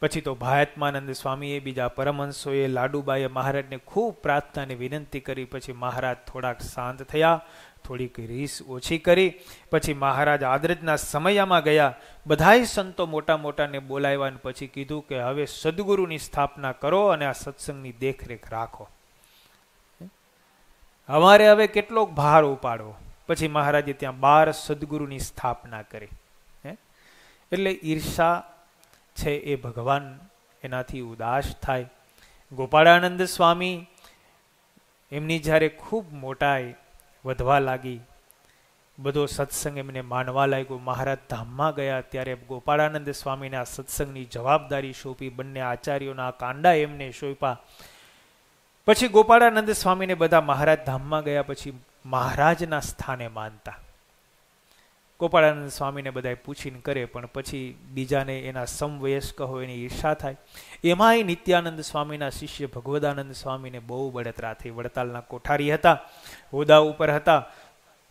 પછી તો ભાયાત્માનંદ સ્વામીએ, બીજા પરમહંસોએ, લાડુબાઈએ મહારાજને ખૂબ પ્રાર્થના અને વિનંતી કરી. પછી મહારાજ થોડાક શાંત થયા, થોડીક રીસ ઓછી કરી. પછી મહારાજ આદરજના સમયમાં ગયા. બધાય સંતો મોટા મોટાને બોલાવ્યા અને પછી કીધું કે હવે સદગુરુની સ્થાપના કરો અને આ સત્સંગની દેખરેખ રાખો. અમારે હવે કેટલોક ભાર ઉપાડવો. પછી મહારાજે ત્યાં 12 સદગુરુની સ્થાપના કરી. એટલે ઈર્ષા છે એ ભગવાન એનાથી ઉદાસ થાય. ગોપાળાનંદ સ્વામી એમની જ્યારે ખૂબ મોટાઈ વધવા લાગી, બધો સત્સંગ એમને માનવા લાગ્યો. મહારાજ ધામમાં ગયા ત્યારે ગોપાળાનંદ સ્વામીને આ સત્સંગની જવાબદારી સોંપી. બંને આચાર્યોના કાંડા એમને સોંપ્યા. પછી ગોપાળાનંદ સ્વામીને બધા મહારાજ ધામમાં ગયા પછી મહારાજના સ્થાને માનતા. ગોપાળાનંદ સ્વામીને બધા પૂછીને કરે, પણ પછી બીજાને એના સમવયસ્ક હોય એની ઈર્ષા થાય. એમાંય નિત્યાનંદ સ્વામીના શિષ્ય ભગવદાનંદ સ્વામીને બહુ બળતરા થઈ. વડતાલના કોઠારી હતા, હોદ્દા ઉપર હતા.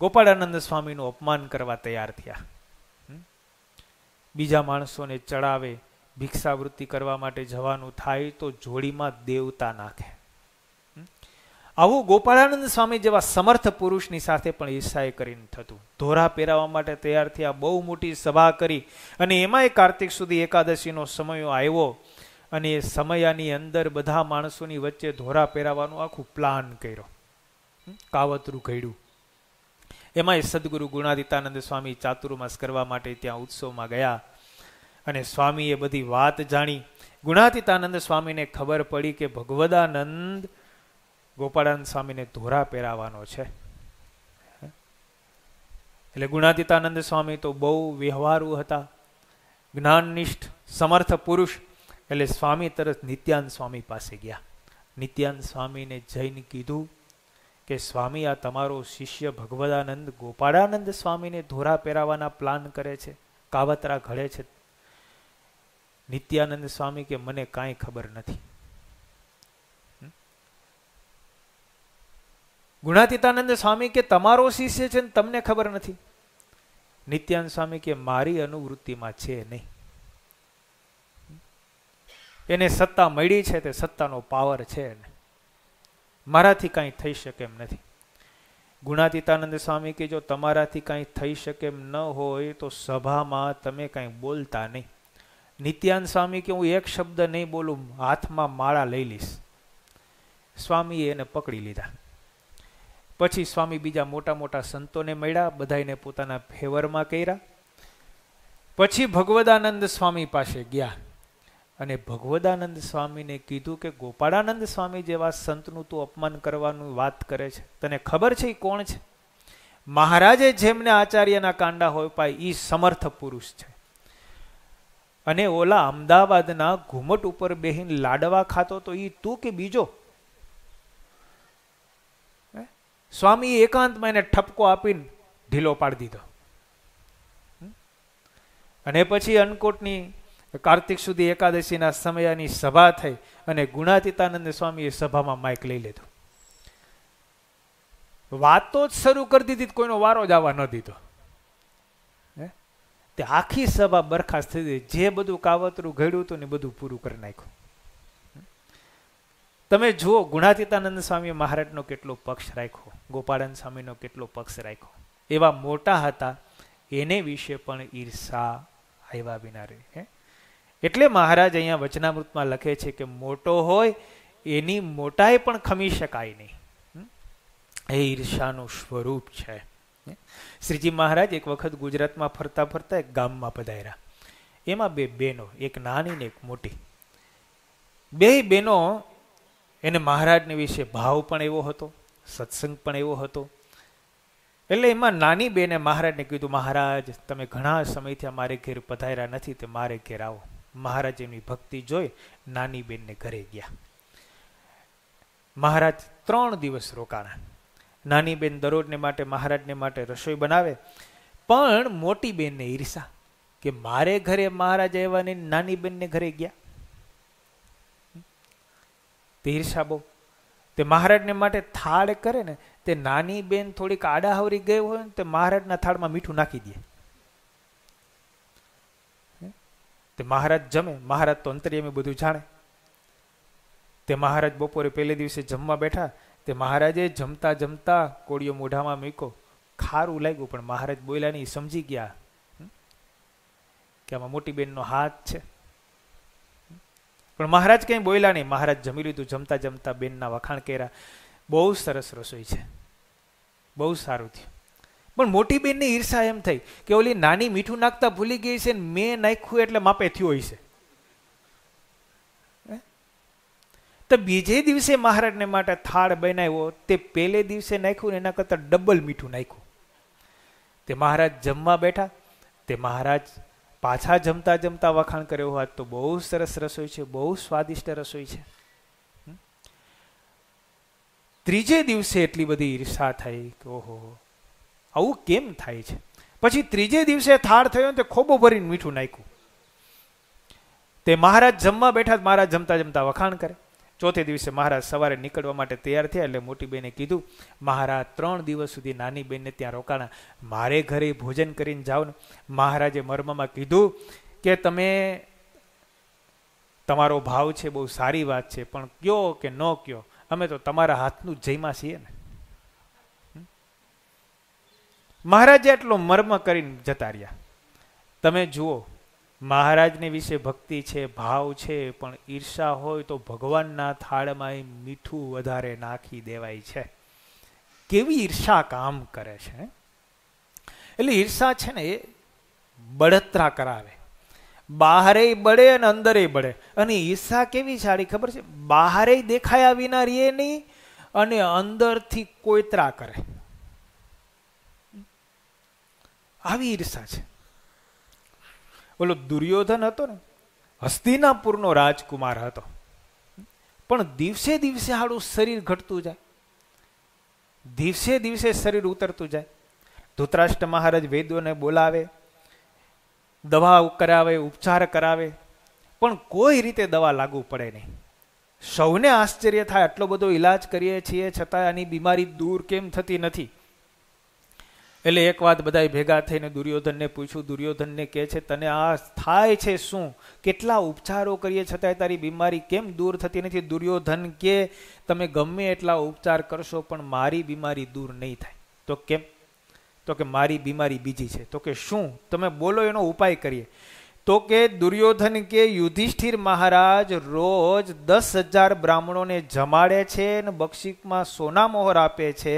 ગોપાળાનંદ સ્વામીનું અપમાન કરવા તૈયાર થયા. બીજા માણસોને ચડાવે, ભિક્ષાવૃત્તિ કરવા માટે જવાનું થાય તો જોડીમાં દેવતા નાખે. આવું ગોપાળાનંદ સ્વામી જેવા સમર્થ પુરુષની સાથે પણ ઈર્ષાએ કરીને થતું. ધોરા પહેરાવવા માટે તૈયાર થયા, બહુ મોટી સભા કરી, અને એમાંય કાર્તિક સુધી એકાદશીનો સમય આવ્યો, અને એ સમયની અંદર બધા માણસોની વચ્ચે ધોરા પહેરાવાનું આખું પ્લાન કર્યો, કાવતરું ઘડ્યું. એમાંય સદગુરુ ગુણાતીતાનંદ સ્વામી ચાતુર્માસ કરવા માટે ત્યાં ઉત્સવમાં ગયા, અને સ્વામીએ બધી વાત જાણી. ગુણાતીતાનંદ સ્વામીને ખબર પડી કે ભગવદાનંદ ગોપાળાનંદ સ્વામીને ધોરા પહેરાવાનો છે. એટલે ગુણાતીતાનંદ સ્વામી તો બહુ વ્યવહારુ હતા, જ્ઞાનનિષ્ઠ સમર્થ પુરુષ. એટલે સ્વામી તરત નિત્યાનંદ સ્વામી પાસે ગયા. નિત્યાનંદ સ્વામીને જઈને કીધું કે સ્વામી, આ તમારો શિષ્ય ભગવદાનંદ ગોપાળાનંદ સ્વામીને ધોરા પહેરાવાના પ્લાન કરે છે, કાવતરા ઘડે છે. નિત્યાનંદ સ્વામી કે મને કાંઈ ખબર નથી. ગુણાતીતાનંદ સ્વામી કે તમારો શિષ્ય છે ને તમને ખબર નથી? નિત્યાનંદ સ્વામી કે મારી અનુવૃત્તિમાં છે નહીં. એને સત્તા મળી છે, તે સત્તાનો પાવર છે, મારાથી કાંઈ થઈ શકે એમ નથી. ગુણાતીતાનંદ સ્વામી કે જો તમારાથી કાંઈ થઈ શકે એમ ન હોય તો સભામાં તમે કાંઈ બોલતા નહીં. નિત્યાનંદ સ્વામી કે હું એક શબ્દ નહીં બોલું, હાથમાં માળા લઈ લઈશ. સ્વામીએ એને પકડી લીધા. પછી સ્વામી બીજા મોટા મોટા સંતોને મળ્યા, બધાને પોતાના ફેવરમાં કર્યા. પછી ભગવદાનંદ સ્વામી પાસે ગયા, અને ભગવદાનંદ સ્વામીને કીધું કે ગોપાળાનંદ સ્વામી જેવા સંતનું તું અપમાન કરવાનું વાત કરે છે, તને ખબર છે એ કોણ છે? મહારાજે જેમને આચાર્યના કાંડા હોય પાય એ સમર્થ પુરુષ છે. અને ઓલા અમદાવાદના ઘુમટ ઉપર બેહીને લાડવા ખાતો તો એ તું કે બીજો? સ્વામી એકાંતમાં એને ઠપકો આપીને ઢીલો પાડી દીધો. અને પછી અન્નકોટની કાર્તિક સુધી એકાદશીના સમયની સભા થઈ, અને ગુણાતીતાનંદ સ્વામીએ સભામાં માઇક લઈ લીધો. વાતો જ શરૂ કરી દીધી, કોઈનો વારો જ આવવા ન દીધો. તે આખી સભા બરખાસ્ત થઈ ગઈ. જે બધું કાવતરું ઘડ્યું હતું ને બધું પૂરું કરી નાખ્યું. તમે જુઓ ગુણાતીતાનંદ સ્વામી મહારાજનો કેટલો પક્ષ રાખ્યો, ગોપાળાનંદ સ્વામીનો કેટલો પક્ષ રાખ્યો. એવા મોટા હતા, એને વિશે પણ ઈર્ષા આવ્યા વિના રહે. એટલે મહારાજ અહીંયા વચનામૃતમાં લખે છે કે મોટો હોય એની મોટાઈ પણ ખમી શકાય નહીં. એ ઈર્ષાનું સ્વરૂપ છે. શ્રીજી મહારાજ એક વખત ગુજરાતમાં ફરતા ફરતા એક ગામમાં પધાર્યા. એમાં બે બહેનો, એક નાની ને એક મોટી. બે બહેનો, એને મહારાજને વિશે ભાવ પણ એવો હતો, સત્સંગ પણ એવો હતો. એટલે એમાં નાની બેને મહારાજને કીધું, મહારાજ તમે ઘણા સમયથી મારે ઘેર પધાર્યા નથી, તે મારે ઘેર આવો. મહારાજ એમની ભક્તિ જોઈ નાની બેનને ઘરે ગયા. મહારાજ 3 દિવસ રોકાણા. નાની બેન દરરોજને માટે મહારાજને માટે રસોઈ બનાવે, પણ મોટી બેનને ઈર્ષા કે મારે ઘરે મહારાજ આવ્યા ને નાની બેનને ઘરે ગયા. તે ઈર્ષા બહુ. તે મહારાજને માટે થાળ કરે ને, તે નાની બેન થોડીક આડાહવરી ગઈ હોય ને, તે મહારાજના થાળમાં મીઠું નાખી દે. તે મહારાજ જમે, મહારાજ તો અંતર્યામી બધું જાણે. તે મહારાજ બપોરે પહેલે દિવસે જમવા બેઠા, તે મહારાજે જમતા જમતા કોળિયો મોઢામાં મૂક્યો, ખારું લાગ્યું, પણ મહારાજ બોલ્યા નહીં, સમજી ગયા કે આમાં મોટી બેનનો હાથ છે. પણ મહારાજ કંઈ બોલ્યા નહીં. મહારાજ જમી લીધું. જમતા જમતા બેનના વખાણ કર્યા, બહુ સરસ રસોઈ છે, બહુ સારું થયું. પણ મોટી બેનને ઈર્ષા એમ થઈ કે ઓલી નાની મીઠું નાખતા ભૂલી ગઈ છે, મેં નાખ્યું એટલે માપે થયું હોય છે. તો બીજે દિવસે મહારાજને માટે થાળ બનાવ્યો, તે પહેલે દિવસે નાખ્યું ને એના કરતા ડબલ મીઠું નાખ્યું. તે મહારાજ જમવા બેઠા, તે મહારાજ પાછા જમતા જમતા વખાણ કર્યો, આજ તો બહુ સરસ રસોઈ છે, બહુ સ્વાદિષ્ટ રસોઈ છે. ત્રીજે દિવસે એટલી બધી ઈર્ષા થઈ કે ઓહો, આવું કેમ થાય છે. પછી ત્રીજે દિવસે થાળ થયો ને તે ખોબો ભરીને મીઠું નાખ્યું. તે મહારાજ જમવા બેઠા, મહારાજ જમતા જમતા વખાણ કરે. ચોથે દિવસે મહારાજ સવારે નીકળવા માટે તૈયાર થયા, એટલે મોટી બેને કીધું, મહારાજ 3 દિવસ સુધી નાની બેનને ત્યાં રોકાણા, મારે ઘરે ભોજન કરીને જાઓ ને. મહારાજે મર્મમાં કીધું કે તમે, તમારો ભાવ છે બહુ સારી વાત છે, પણ કયો કે ન કયો, અમે તો તમારા હાથનું જ જઈમાં છીએ ને. મહારાજે એટલો મર્મ કરીને જતા રહ્યા. તમે જુઓ, મહારાજને વિશે ભક્તિ છે, ભાવ છે, પણ ઈર્ષા હોય તો ભગવાનના થાળમાં મીઠું વધારે નાખી દેવાય છે. કેવી ઈર્ષા કામ કરે છે. એટલે ઈર્ષા છે ને એ બળતરા કરાવે, બહારે બળે અને અંદરે બળે. અને ઈર્ષા કેવી સારી ખબર છે, બહારે દેખાયા વિના રહે નહીં અને અંદરથી કોઈતરા કરે. આવી ઈર્ષા છે. બોલો, દુર્યોધન હતો ને, હસ્તિનાપુરનો રાજકુમાર હતો, પણ દિવસે દિવસે હાડું શરીર ઘટતું જાય, દિવસે દિવસે શરીર ઉતરતું જાય. ધૃતરાષ્ટ્ર મહારાજ વૈદ્યોને બોલાવે, દવા કરાવે, ઉપચાર કરાવે, પણ કોઈ રીતે દવા લાગુ પડે નહીં. સૌને આશ્ચર્ય થાય, આટલો બધો ઈલાજ કરીએ છીએ છતાં આની બીમારી દૂર કેમ થતી નથી. એટલે એક વાત બધાય ભેગા થઈને દુર્યોધનને પૂછ્યું. દુર્યોધનને કહે છે, તને આ થાય છે શું? કેટલા ઉપચારો કરીએ છતાંય તારી બીમારી કેમ દૂર થતી નથી? દુર્યોધન કે, તમે ગમે એટલા ઉપચાર કરશો પણ મારી બીમારી દૂર નહીં થાય. તો કેમ? તો કે મારી બીમારી બીજી છે. તો કે શું? તમે બોલો, એનો ઉપાય કરીએ. તો કે દુર્યોધન કે, યુધિષ્ઠિર મહારાજ રોજ 10,000 બ્રાહ્મણોને જમાડે છે અને બક્ષિકમાં સોના મોહર આપે છે.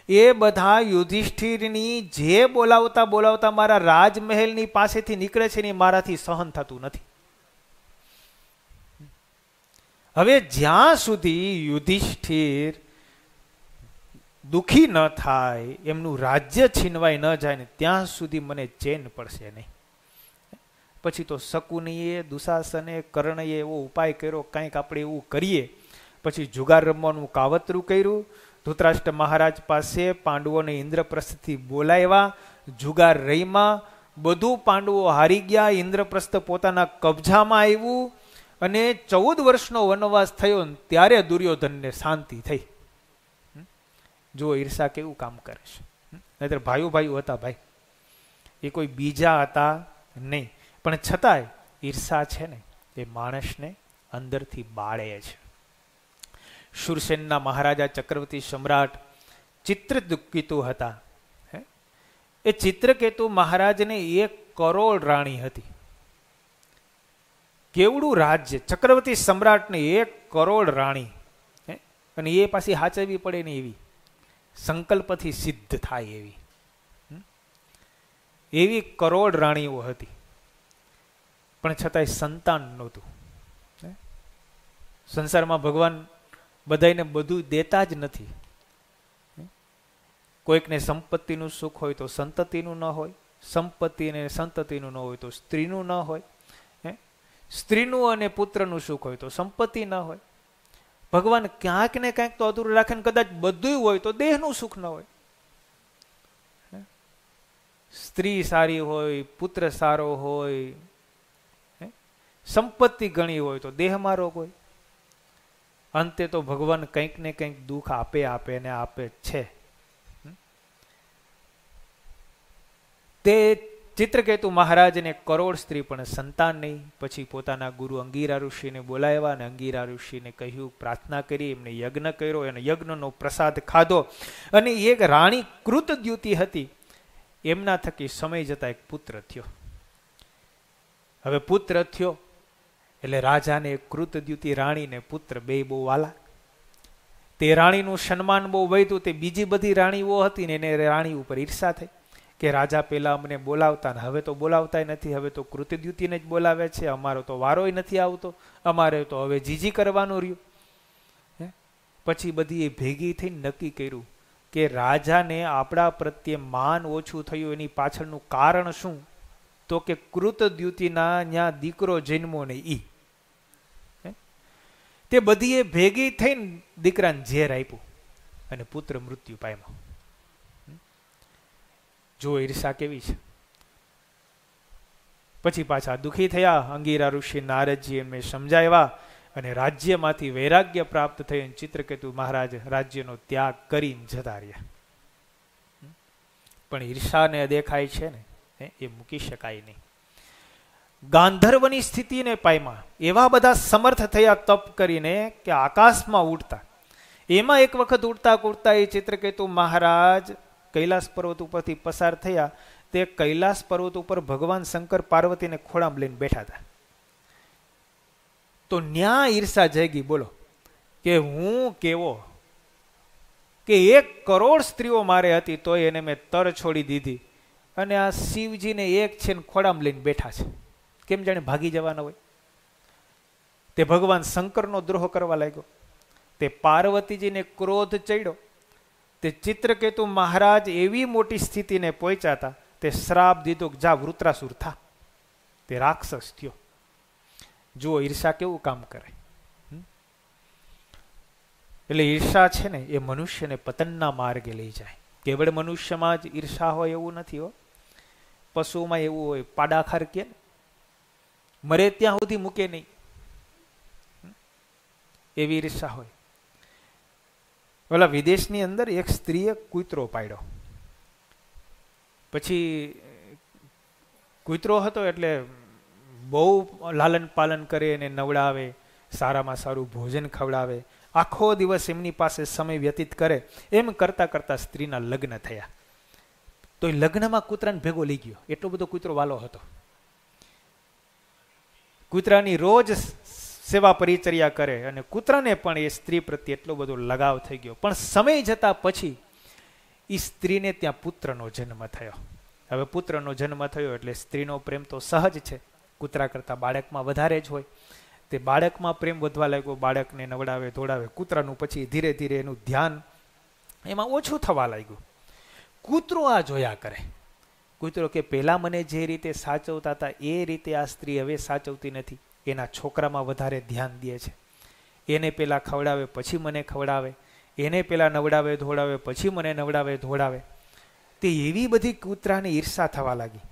એ બધા યુધિષ્ઠિરની જે બોલાવતા બોલાવતા મારા રાજમહેલની પાસેથી નીકળે છે ને મારાથી સહન થતું નથી. હવે જ્યાં સુધી યુધિષ્ઠિર દુખી ન થાય, એમનું રાજ્ય છીનવાઈ ન જાય ને ત્યાં સુધી મને ચેન પડશે નહીં. પછી તો શકુનીએ, દુશાસને, કર્ણએ એવો ઉપાય કર્યો, કંઈક આપણે એવું કરીએ. પછી જુગાર રમવાનું કાવતરું કર્યું. ધૃતરાષ્ટ્ર મહારાજ પાસે પાંડવોને ઇન્દ્રપ્રસ્થથી બોલાવ્યા, જુગાર રહીમાં, બધું પાંડવો હારી ગયા. ઇન્દ્રપ્રસ્થ પોતાના કબજામાં આવ્યું અને 14 વર્ષનો વનવાસ થયો ને ત્યારે દુર્યોધનને શાંતિ થઈ. જો ઈર્ષા કેવું કામ કરે છે. નહીતર ભાઈઓ ભાઈઓ હતા ભાઈ, એ કોઈ બીજા હતા નહીં, પણ છતાંય ઈર્ષા છે ને એ માણસને અંદરથી બાળે છે. શુરસેનના મહારાજા ચક્રવર્તી સમ્રાટ ચિત્રકેતુ હતા. એ ચિત્રકેતુ મહારાજને 1 કરોડ રાણી હતી. કેવડું રાજ્ય! ચક્રવર્તી સમ્રાટને 1 કરોડ રાણી, અને એ પાછી હાચવવી પડે ને એવી, સંકલ્પથી સિદ્ધ થાય એવી કરોડ રાણીઓ હતી. પણ છતાંય સંતાન નહોતું. સંસારમાં ભગવાન બધાને બધું દેતા જ નથી. કોઈકને સંપત્તિનું સુખ હોય તો સંતતિનું ન હોય, સંપત્તિ અને સંતતિનું ન હોય તો સ્ત્રીનું ન હોય, સ્ત્રીનું અને પુત્રનું સુખ હોય તો સંપત્તિ ન હોય. ભગવાન ક્યાંક ને ક્યાંક તો અધૂરું રાખે ને કદાચ બધું હોય તો દેહનું સુખ ન હોય. સ્ત્રી સારી હોય, પુત્ર સારો હોય, સંપત્તિ ઘણી હોય તો દેહમાં રોગ હોય. અંતે તો ભગવાન કંઈક ને કંઈક દુઃખ આપે ને આપે છે. તે ચિત્રકેતુ મહારાજને કરોડ સ્ત્રી પણ સંતાન નહીં. પછી પોતાના ગુરુ અંગીરા ઋષિને બોલાવ્યા અને અંગીરા ઋષિને કહ્યું, પ્રાર્થના કરી, એમને યજ્ઞ કર્યો અને યજ્ઞનો પ્રસાદ ખાધો. અને એક રાણી કૃતદ્યુતિ હતી, એમના થકી સમય જતા એક પુત્ર થયો. હવે પુત્ર થયો એટલે રાજાને કૃતદ્યુતિ રાણીને પુત્ર બે બહુ વાલા. તે રાણીનું સન્માન બહુ વધ્યું. તે બીજી બધી રાણીઓ હતી ને એને રાણી ઉપર ઈર્ષા થઈ કે રાજા પેલા અમને બોલાવતા ને હવે તો બોલાવતા નથી, હવે તો કૃતદ્યુતિને જ બોલાવે છે, અમારો તો વારોય નથી આવતો, અમારે તો હવે જીજી કરવાનું રહ્યું. પછી બધી એ ભેગી થઈને નક્કી કર્યું કે રાજાને આપણા પ્રત્યે માન ઓછું થયું એની પાછળનું કારણ શું? તો કે કૃતદ્યુતિના ત્યાં દીકરો જન્મો ને ઈ. તે બધી એ ભેગી થઈને દીકરાને ઝેર આપ્યું અને પુત્ર મૃત્યુ પામ્યો. જો ઈર્ષા કેવી છે. પછી પાછા દુઃખી થયા. અંગીરા ઋષિ નારદજી એમને સમજાવ્યા અને રાજ્યમાંથી વૈરાગ્ય પ્રાપ્ત થઈ ચિત્રકેતુ મહારાજ રાજ્યનો ત્યાગ કરીને જતા રહ્યા. પણ ઈર્ષાને દેખાય છે ને એ મૂકી શકાય નહીં. ગાંધર્વની સ્થિતિને પામ્યા. એવા બધા સમર્થ થયા તપ કરીને કે આકાશમાં ઉડતા. એમાં એક વખત ઉડતા ઉડતા એ ચિત્રકેતુ મહારાજ કૈલાસ પર્વત ઉપરથી પસાર થયા. તે કૈલાસ પર્વત ઉપર ભગવાન શંકર પાર્વતીને ખોળામાં લઈને બેઠા હતા. તો ન્યા ઈર્ષા જાગી. બોલો કે હું કેવો કે 1 કરોડ સ્ત્રીઓ મારે હતી તો એને મેં તર છોડી દીધી, અને આ શિવજીને એક છે ને ખોળામાં લઈને બેઠા છે, કેમ જાણે ભાગી જવાના હોય. તે ભગવાન શંકરનો દ્રોહ કરવા લાગ્યો. તે પાર્વતીજીને ક્રોધ ચડ્યો. તે ચિત્રકેતુ મહારાજ એવી મોટી સ્થિતિને પહોંચ્યા હતા, તે શ્રાપ દીધો કે જા વૃત્રાસુર થા. તે રાક્ષસ થયો. જુઓ ઈર્ષા કેવું કામ કરે. એટલે ઈર્ષા છે ને એ મનુષ્યને પતનના માર્ગે લઈ જાય. કેવળ મનુષ્યમાં જ ઈર્ષા હોય એવું નથી હો. પશુમાં એવું હોય, પાડાખાર કે મરે ત્યાં સુધી મૂકે નહીં, એવી ઈર્ષા હોય. ઓલા વિદેશની અંદર એક સ્ત્રીએ કૂતરો પાડ્યો. પછી કૂતરો હતો એટલે બહુ લાલન પાલન કરે, એને નવડાવે, સારામાં સારું ભોજન ખવડાવે, આખો દિવસ એમની પાસે સમય વ્યતીત કરે. એમ કરતા કરતા સ્ત્રીના લગ્ન થયા. તો એ લગ્નમાં કૂતરાને ભેગો લઈ ગયો. એટલો બધો કૂતરો વાલો હતો. કૂતરાની રોજ સેવા પરિચર્યા કરે, અને કૂતરાને પણ એ સ્ત્રી પ્રત્યે એટલો બધો લગાવ થઈ ગયો. પણ સમય જતા પછી એ સ્ત્રીને ત્યાં પુત્રનો જન્મ થયો. હવે પુત્રનો જન્મ થયો એટલે સ્ત્રીનો પ્રેમ તો સહજ છે, કૂતરા કરતા બાળકમાં વધારે જ હોય. તે બાળકમાં પ્રેમ વધવા લાગ્યો. બાળકને નવડાવે ધોડાવે. કૂતરાનું પછી ધીરે ધીરે એનું ધ્યાન એમાં ઓછું થવા લાગ્યું. કૂતરો આ જોયા કરે. કૂતરો કે પહેલા મને જે રીતે સાચવતા હતા એ રીતે આ સ્ત્રી હવે સાચવતી નથી. એના છોકરામાં વધારે ધ્યાન દે છે. એને પેલા ખવડાવે પછી મને ખવડાવે, એને પેલા નવડાવે ધોડાવે પછી મને નવડાવે ધોડાવે. તે એવી બધી કૂતરાને ઈર્ષા થવા લાગી.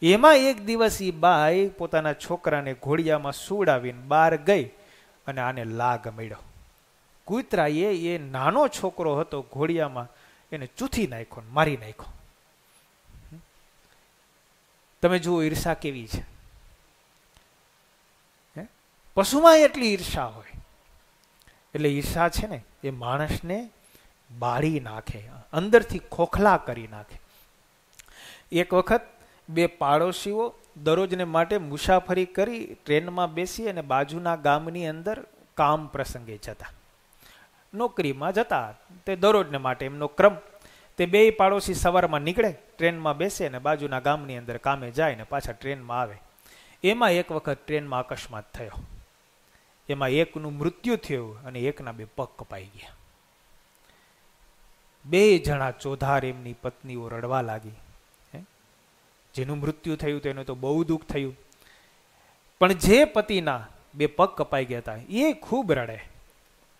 એમાં એક દિવસ એ બાઈ પોતાના છોકરાને ઘોડિયામાં સુવડાવીને બહાર ગઈ અને આને લાગ મળ્યો. કૂતરાએ એ નાનો છોકરો હતો ઘોડિયામાં એને ચૂથી નાખ્યો, મારી નાખ્યો. તમે જુઓ ઈર્ષા કેવી છે. પશુમાં એટલી ઈર્ષા હોય. એટલે ઈર્ષા છે ને એ માણસને બાળી નાખે, અંદરથી ખોખલા કરી નાખે. એક વખત 2 પાડોશીઓ દરરોજને માટે મુસાફરી કરી ટ્રેનમાં બેસી અને બાજુના ગામની અંદર કામ પ્રસંગે જતા, નોકરીમાં જતા. તે દરરોજને માટે એમનો ક્રમ. તે 2 પાડોશી સવારમાં નીકળે, ટ્રેનમાં બેસે અને બાજુના ગામની અંદર કામે જાય ને પાછા ટ્રેનમાં આવે. એમાં એક વખત ટ્રેનમાં અકસ્માત થયો. એમાં એકનું મૃત્યુ થયું અને એકના 2 પગ કપાઈ ગયા. 2 જણા ચોધાર એમની પત્નીઓ રડવા લાગી. જેનું મૃત્યુ થયું તેનું તો બહુ દુઃખ થયું, પણ જે પતિના 2 પગ કપાઈ ગયા હતા એ ખૂબ રડે.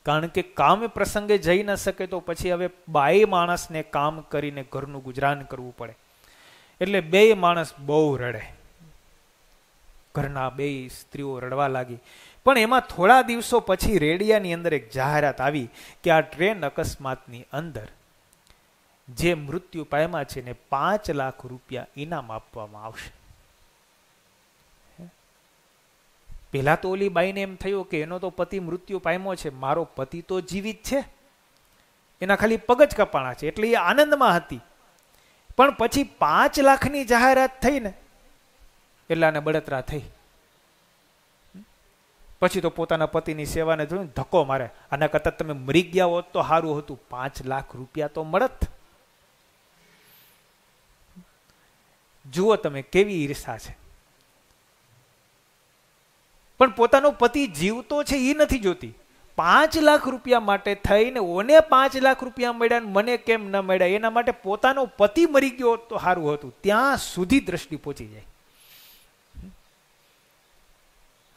કારણ કે કામ પ્રસંગે જઈ ન શકે તો પછી હવે 2 માણસને કામ કરીને ઘરનું ગુજરાન કરવું પડે. એટલે 2 માણસ બહુ રડે. ઘરના 2 સ્ત્રીઓ રડવા લાગી. પણ એમાં થોડા દિવસો પછી રેડિયાની અંદર એક જાહેરાત આવી કે આ ટ્રેન અકસ્માતની અંદર જે મૃત્યુ પામ્યા છે ને 5 લાખ રૂપિયા ઇનામ આપવામાં આવશે. પેલા તો ઓલી બાઈને એમ થયું કે એનો તો પતિ મૃત્યુ પામ્યો છે, મારો પતિ તો જીવિત છે, એના ખાલી પગ જ કપાણા છે, એટલે એ આનંદમાં હતી. પણ પછી 5 લાખની જાહેરાત થઈ ને એટલે આને બળતરા થઈ. પછી તો પોતાના પતિની સેવાને જોઈને ધક્કો મારે, આના કરતા તમે મરી ગયા હોત તો સારું હતું, 5 લાખ રૂપિયા તો મળત. જુઓ તમે કેવી ઈર્ષા છે. પણ પોતાનો પતિ જીવતો છે એ નથી જોતી. 5 લાખ રૂપિયા માટે થઈને ઓને 5 લાખ રૂપિયા મળ્યા ને મને કેમ ન મળ્યા, એના માટે પોતાનો પતિ મરી ગયો તો સારું હતું, ત્યાં સુધી દ્રષ્ટિ પહોંચી જાય.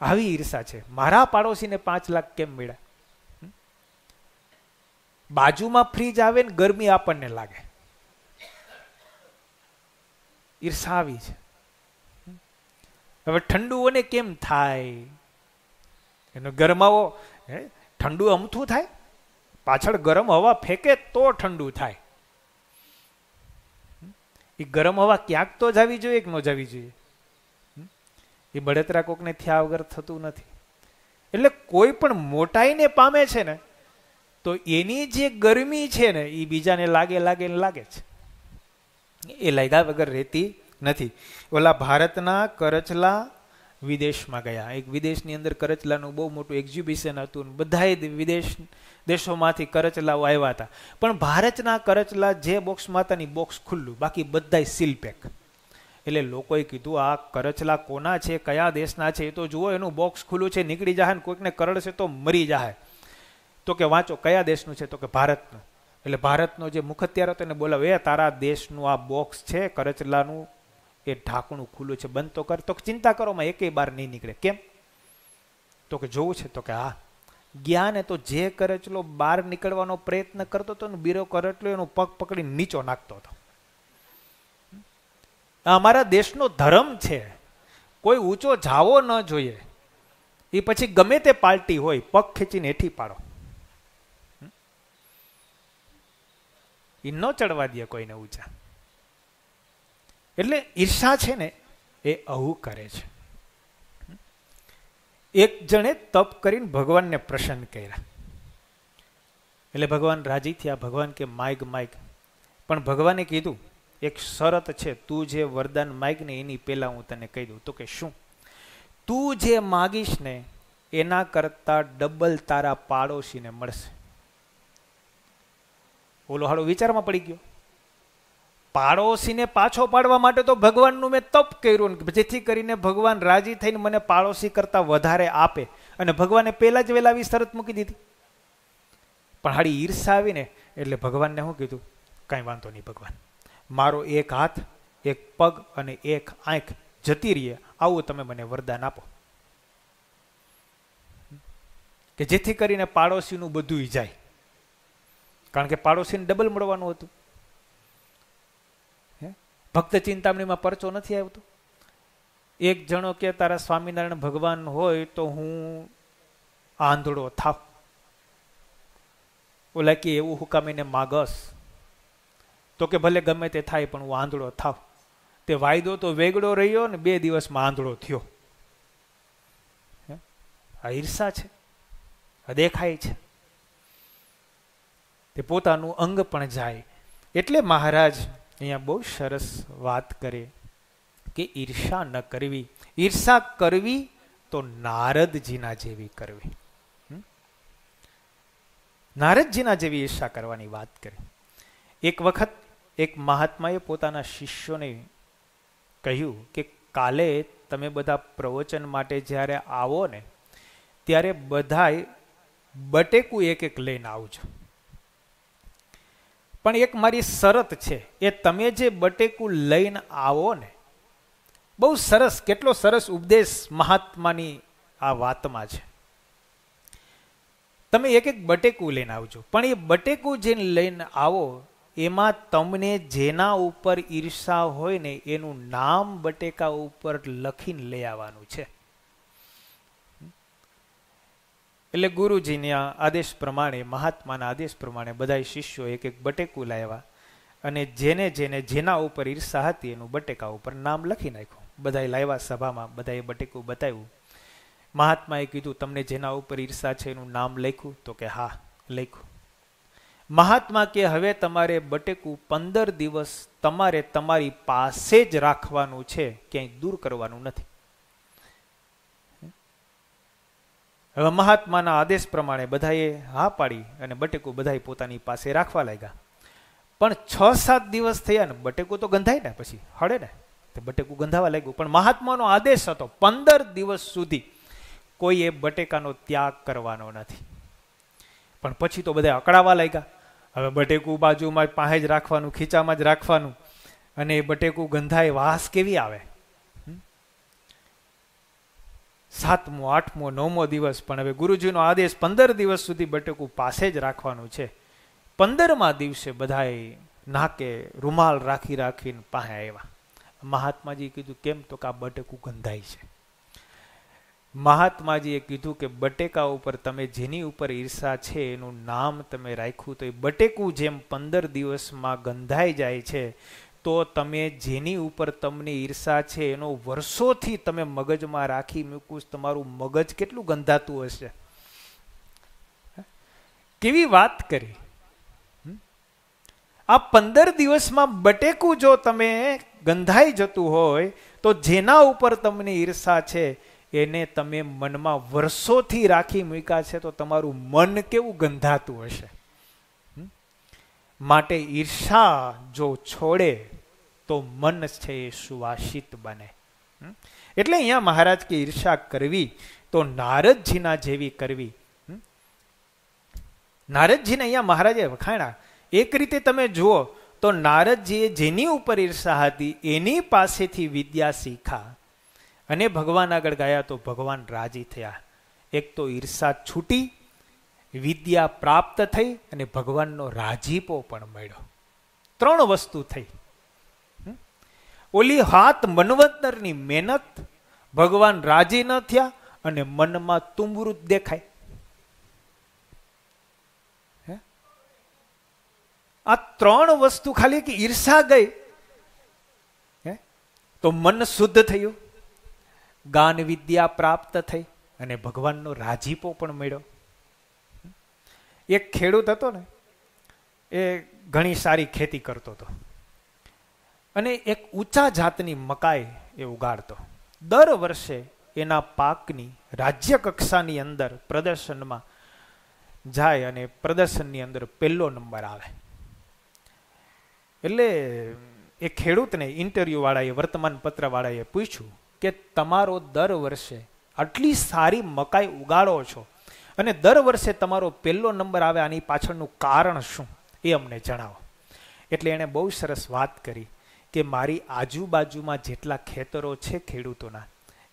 આવી ઈર્ષા છે. મારા પાડોશીને 5 લાખ કેમ મળ્યા. બાજુમાં ફ્રીજ આવે ને ગરમી આપણને લાગે. ઈર્ષા આવી છે. હવે ઠંડુઓને કેમ થાય, એનો ગરમાવો, ઠંડુ અમથું થાય, પાછળ ગરમ હવા ફેંકે તો ઠંડુ થાય. એ ગરમ હવા ક્યાંક તો જવી જોઈએ કે ન જવી જોઈએ. એ બળતરા કોકને થયા વગર થતું નથી. એટલે કોઈ પણ મોટાઈને પામે છે ને તો એની જે ગરમી છે ને એ બીજાને લાગે છે. એ લાગ્યા વગર રહેતી નથી. ઓલા ભારતના કરચલા વિદેશમાં ગયા. એક વિદેશની અંદર કરચલાનું બહુ મોટું એક્ઝિબિશન હતું. બધાએ દેશોમાંથી કરચલાઓ આવ્યા હતા. પણ ભારતના કરચલા જે બોક્સમાં હતા ને બોક્સ ખુલ્લું, બાકી બધાય સીલ પેક. એટલે લોકોએ કીધું આ કરચલા કોના છે, કયા દેશના છે એ તો જુઓ, એનું બોક્સ ખુલ્લું છે, નીકળી જાય ને કોઈકને કરડશે તો મરી જાય. તો કે વાંચો કયા દેશનું છે, તો કે ભારતનું. એટલે ભારતનો જે મુખત્યાર હતો એને બોલાવે, એ તારા દેશનું આ બોક્સ છે કરચલાનું, એ ઢાંકણું ખુલ્લું છે, બંધ તો કર. તો ચિંતા કરો માં એકેય બાર નહીં નીકળે. કેમ? તો કે જોવું છે. તો કે હા. ગયા ને તો જે કરચલો બહાર નીકળવાનો પ્રયત્ન કરતો હતો ને બીરો કરચલો એનો પગ પકડી નીચો નાખતો હતો. અમારા દેશનો ધર્મ છે, કોઈ ઊંચો જાવો ન જોઈએ. એ પછી ગમે તે પાર્ટી હોય, પગ ખેંચીને હેઠી પાડો. એ ન ચડવા દે કોઈને ઊંચા. એટલે ઈર્ષા છે ને એ આવું કરે છે. એક જણે તપ કરીને ભગવાનને પ્રસન્ન કર્યા. એટલે ભગવાન રાજી થયા. ભગવાન કે માગ. પણ ભગવાને કીધું એક શરત છે, તું જે વરદાન માગ ને એની પહેલા હું તને કહી દઉં. તો કે શું? તું જે માગીશ ને એના કરતા ડબલ તારા પાડોશીને મળશે. ઓલો હાડો વિચારમાં પડી ગયો. પાડોશીને પાછો પાડવા માટે તો ભગવાનનું મેં તપ કર્યું, જેથી કરીને ભગવાન રાજી થઈને મને પાડોશી કરતા વધારે આપે. અને ભગવાને પહેલા જ વેલા આવી શરત મૂકી દીધી. પણ હાડી ઈર્ષા આવીને એટલે ભગવાનને શું કીધું? કાંઈ વાંધો નહીં ભગવાન, મારો એક હાથ, એક પગ અને એક આંખ જતી રહીએ, આવું તમે મને વરદાન આપો કે જેથી કરીને પાડોશીનું બધું જાય. કારણ કે પાડોશીને ડબલ મળવાનું હતું. ભક્ત ચિંતામણીમાં પરચો નથી આવતો. એક જણો કે તારા સ્વામિનારાયણ ભગવાન હોય તો હું આંધળો થાવ. ઓલા કે એવું હુકામીને માગસ. તો કે ભલે ગમે તે થાય પણ હું આંધળો થાવ. તે વાયદો તો વેગડો રહ્યો ને 2 દિવસમાં આંધળો થયો. આ ઈર્ષા છે, આ દેખાય છે. તે પોતાનું અંગ પણ જાય. એટલે મહારાજ અહીંયા બહુ સરસ વાત કરે કે ઈર્ષા ન કરવી. ઈર્ષા કરવી તો નારદજીના જેવી કરવી. નારદજીના જેવી ઈર્ષા કરવાની વાત કરી. એક વખત એક મહાત્માએ પોતાના શિષ્યોને કહ્યું કે કાલે તમે બધા પ્રવચન માટે જ્યારે આવો ને ત્યારે બધાય બટેકું એક લઈને આવજો. પણ એક મારી શરત છે, એ તમે જે બટેકું લઈને આવો ને, બહુ સરસ, કેટલો સરસ ઉપદેશ મહાત્માની આ વાતમાં છે. તમે એક બટેકું લઈને આવજો, પણ એ બટેકું જે લઈને આવો એમાં તમને જેના ઉપર ઈર્ષા હોય ને એનું નામ બટેકા ઉપર લખીને લઈ આવવાનું છે. એટલે ગુરુજીના આદેશ પ્રમાણે, મહાત્માના આદેશ પ્રમાણે બધા શિષ્યો એક બટેકું લાવ્યા અને જેના ઉપર ઈર્ષા હતી એનું બટેકા ઉપર નામ લખી નાખ્યું. બધા લાવ્યા સભામાં, બધાએ બટેકું બતાવ્યું. મહાત્માએ કીધું તમને જેના ઉપર ઈર્ષા છે એનું નામ લખ્યું? તો કે હા લખ્યું. મહાત્મા કે હવે તમારે બટેકું 15 દિવસ તમારે તમારી પાસે જ રાખવાનું છે, ક્યાંય દૂર કરવાનું નથી. હવે મહાત્માના આદેશ પ્રમાણે બધાએ હા પાડી અને બટેકું બધાએ પોતાની પાસે રાખવા લાગ્યા. પણ 6-7 દિવસ થયા ને બટેકું તો ગંધાય ને, પછી હળે ને, તો બટેકું ગંધાવા લાગ્યું. પણ મહાત્માનો આદેશ હતો 15 દિવસ સુધી કોઈએ બટેકાનો ત્યાગ કરવાનો નથી. પણ પછી તો બધા અકળાવા લાગ્યા. હવે બટેકું બાજુમાં પાસે જ રાખવાનું, ખીચામાં જ રાખવાનું, અને બટેકું ગંધાય, વાસ કેવી આવે. 7મો, 8મો, 9મો દિવસ, પણ હવે ગુરુજીનો આદેશ 15 દિવસ સુધી બટેકું પાસે જ રાખવાનું છે. 15મા દિવસે બધાએ નાકે રૂમાલ રાખીને પાસે આવ્યા. મહાત્માજીએ કીધું કેમ? તો કે આ બટેકું ગંધાય છે. મહાત્માજીએ કીધું કે બટેકા ઉપર તમે જેની ઉપર ઈર્ષા છે એનું નામ તમે રાખ્યું, તો એ બટેકું જેમ 15 દિવસમાં ગંધાઈ જાય છે, તો તમે જેની ઉપર તમને ઈર્ષા છે એનો વર્ષોથી તમે મગજમાં રાખી મૂકું, તમારું મગજ કેટલું ગંધાતું હશે. કેવી વાત કરી. આ 15 દિવસમાં બટેકું જો તમે ગંધાઈ જતું હોય તો જેના ઉપર તમને ઈર્ષા છે એને તમે મનમાં વર્ષોથી રાખી મૂક્યા છે તો તમારું મન કેવું ગંધાતું હશે. માટે ઈર્ષા જો છોડે તો મન છે એ સુવાસિત બને. એટલે અહીંયા મહારાજ કે ઈર્ષા કરવી તો નારદજીના જેવી કરવી. નારદજીને અહીંયા મહારાજે વખાણા. એક રીતે તમે જુઓ તો નારદજીએ જેની ઉપર ઈર્ષા હતી એની પાસેથી વિદ્યા શીખા અને ભગવાન આગળ ગયા તો ભગવાન રાજી થયા. એક તો ઈર્ષા છૂટી, વિદ્યા પ્રાપ્ત થઈ અને ભગવાનનો રાજીપો પણ મળ્યો. 3 વસ્તુ થઈ. ઓલી હાથ મનવંતરની મહેનત, ભગવાન રાજી ન થયા અને મનમાં તુંબરૂ દેખાય. આ 3 વસ્તુ ખાલી કે ઈર્ષા ગઈ તો મન શુદ્ધ થયું, જ્ઞાન વિદ્યા પ્રાપ્ત થઈ અને ભગવાનનો રાજીપો પણ મળ્યો. એક ખેડૂત હતો ને, એ ઘણી સારી ખેતી કરતો હતો અને એક ઊંચા જાતની મકાઈ એ ઉગાડતો. દર વર્ષે એના પાકની રાજ્ય કક્ષાની અંદર પ્રદર્શનમાં જાય અને પ્રદર્શનની અંદર 1લો નંબર આવે. એટલે એ ખેડૂતને ઇન્ટરવ્યુ વાળાએ, વર્તમાન પત્ર વાળાએ પૂછ્યું કે તમારો દર વર્ષે આટલી સારી મકાઈ ઉગાડો છો અને દર વર્ષે તમારો 1લો નંબર આવે, આની પાછળનું કારણ શું એ અમને જણાવો. એટલે એણે બહુ સરસ વાત કરી કે મારી આજુબાજુમાં જેટલા ખેતરો છે ખેડૂતોના,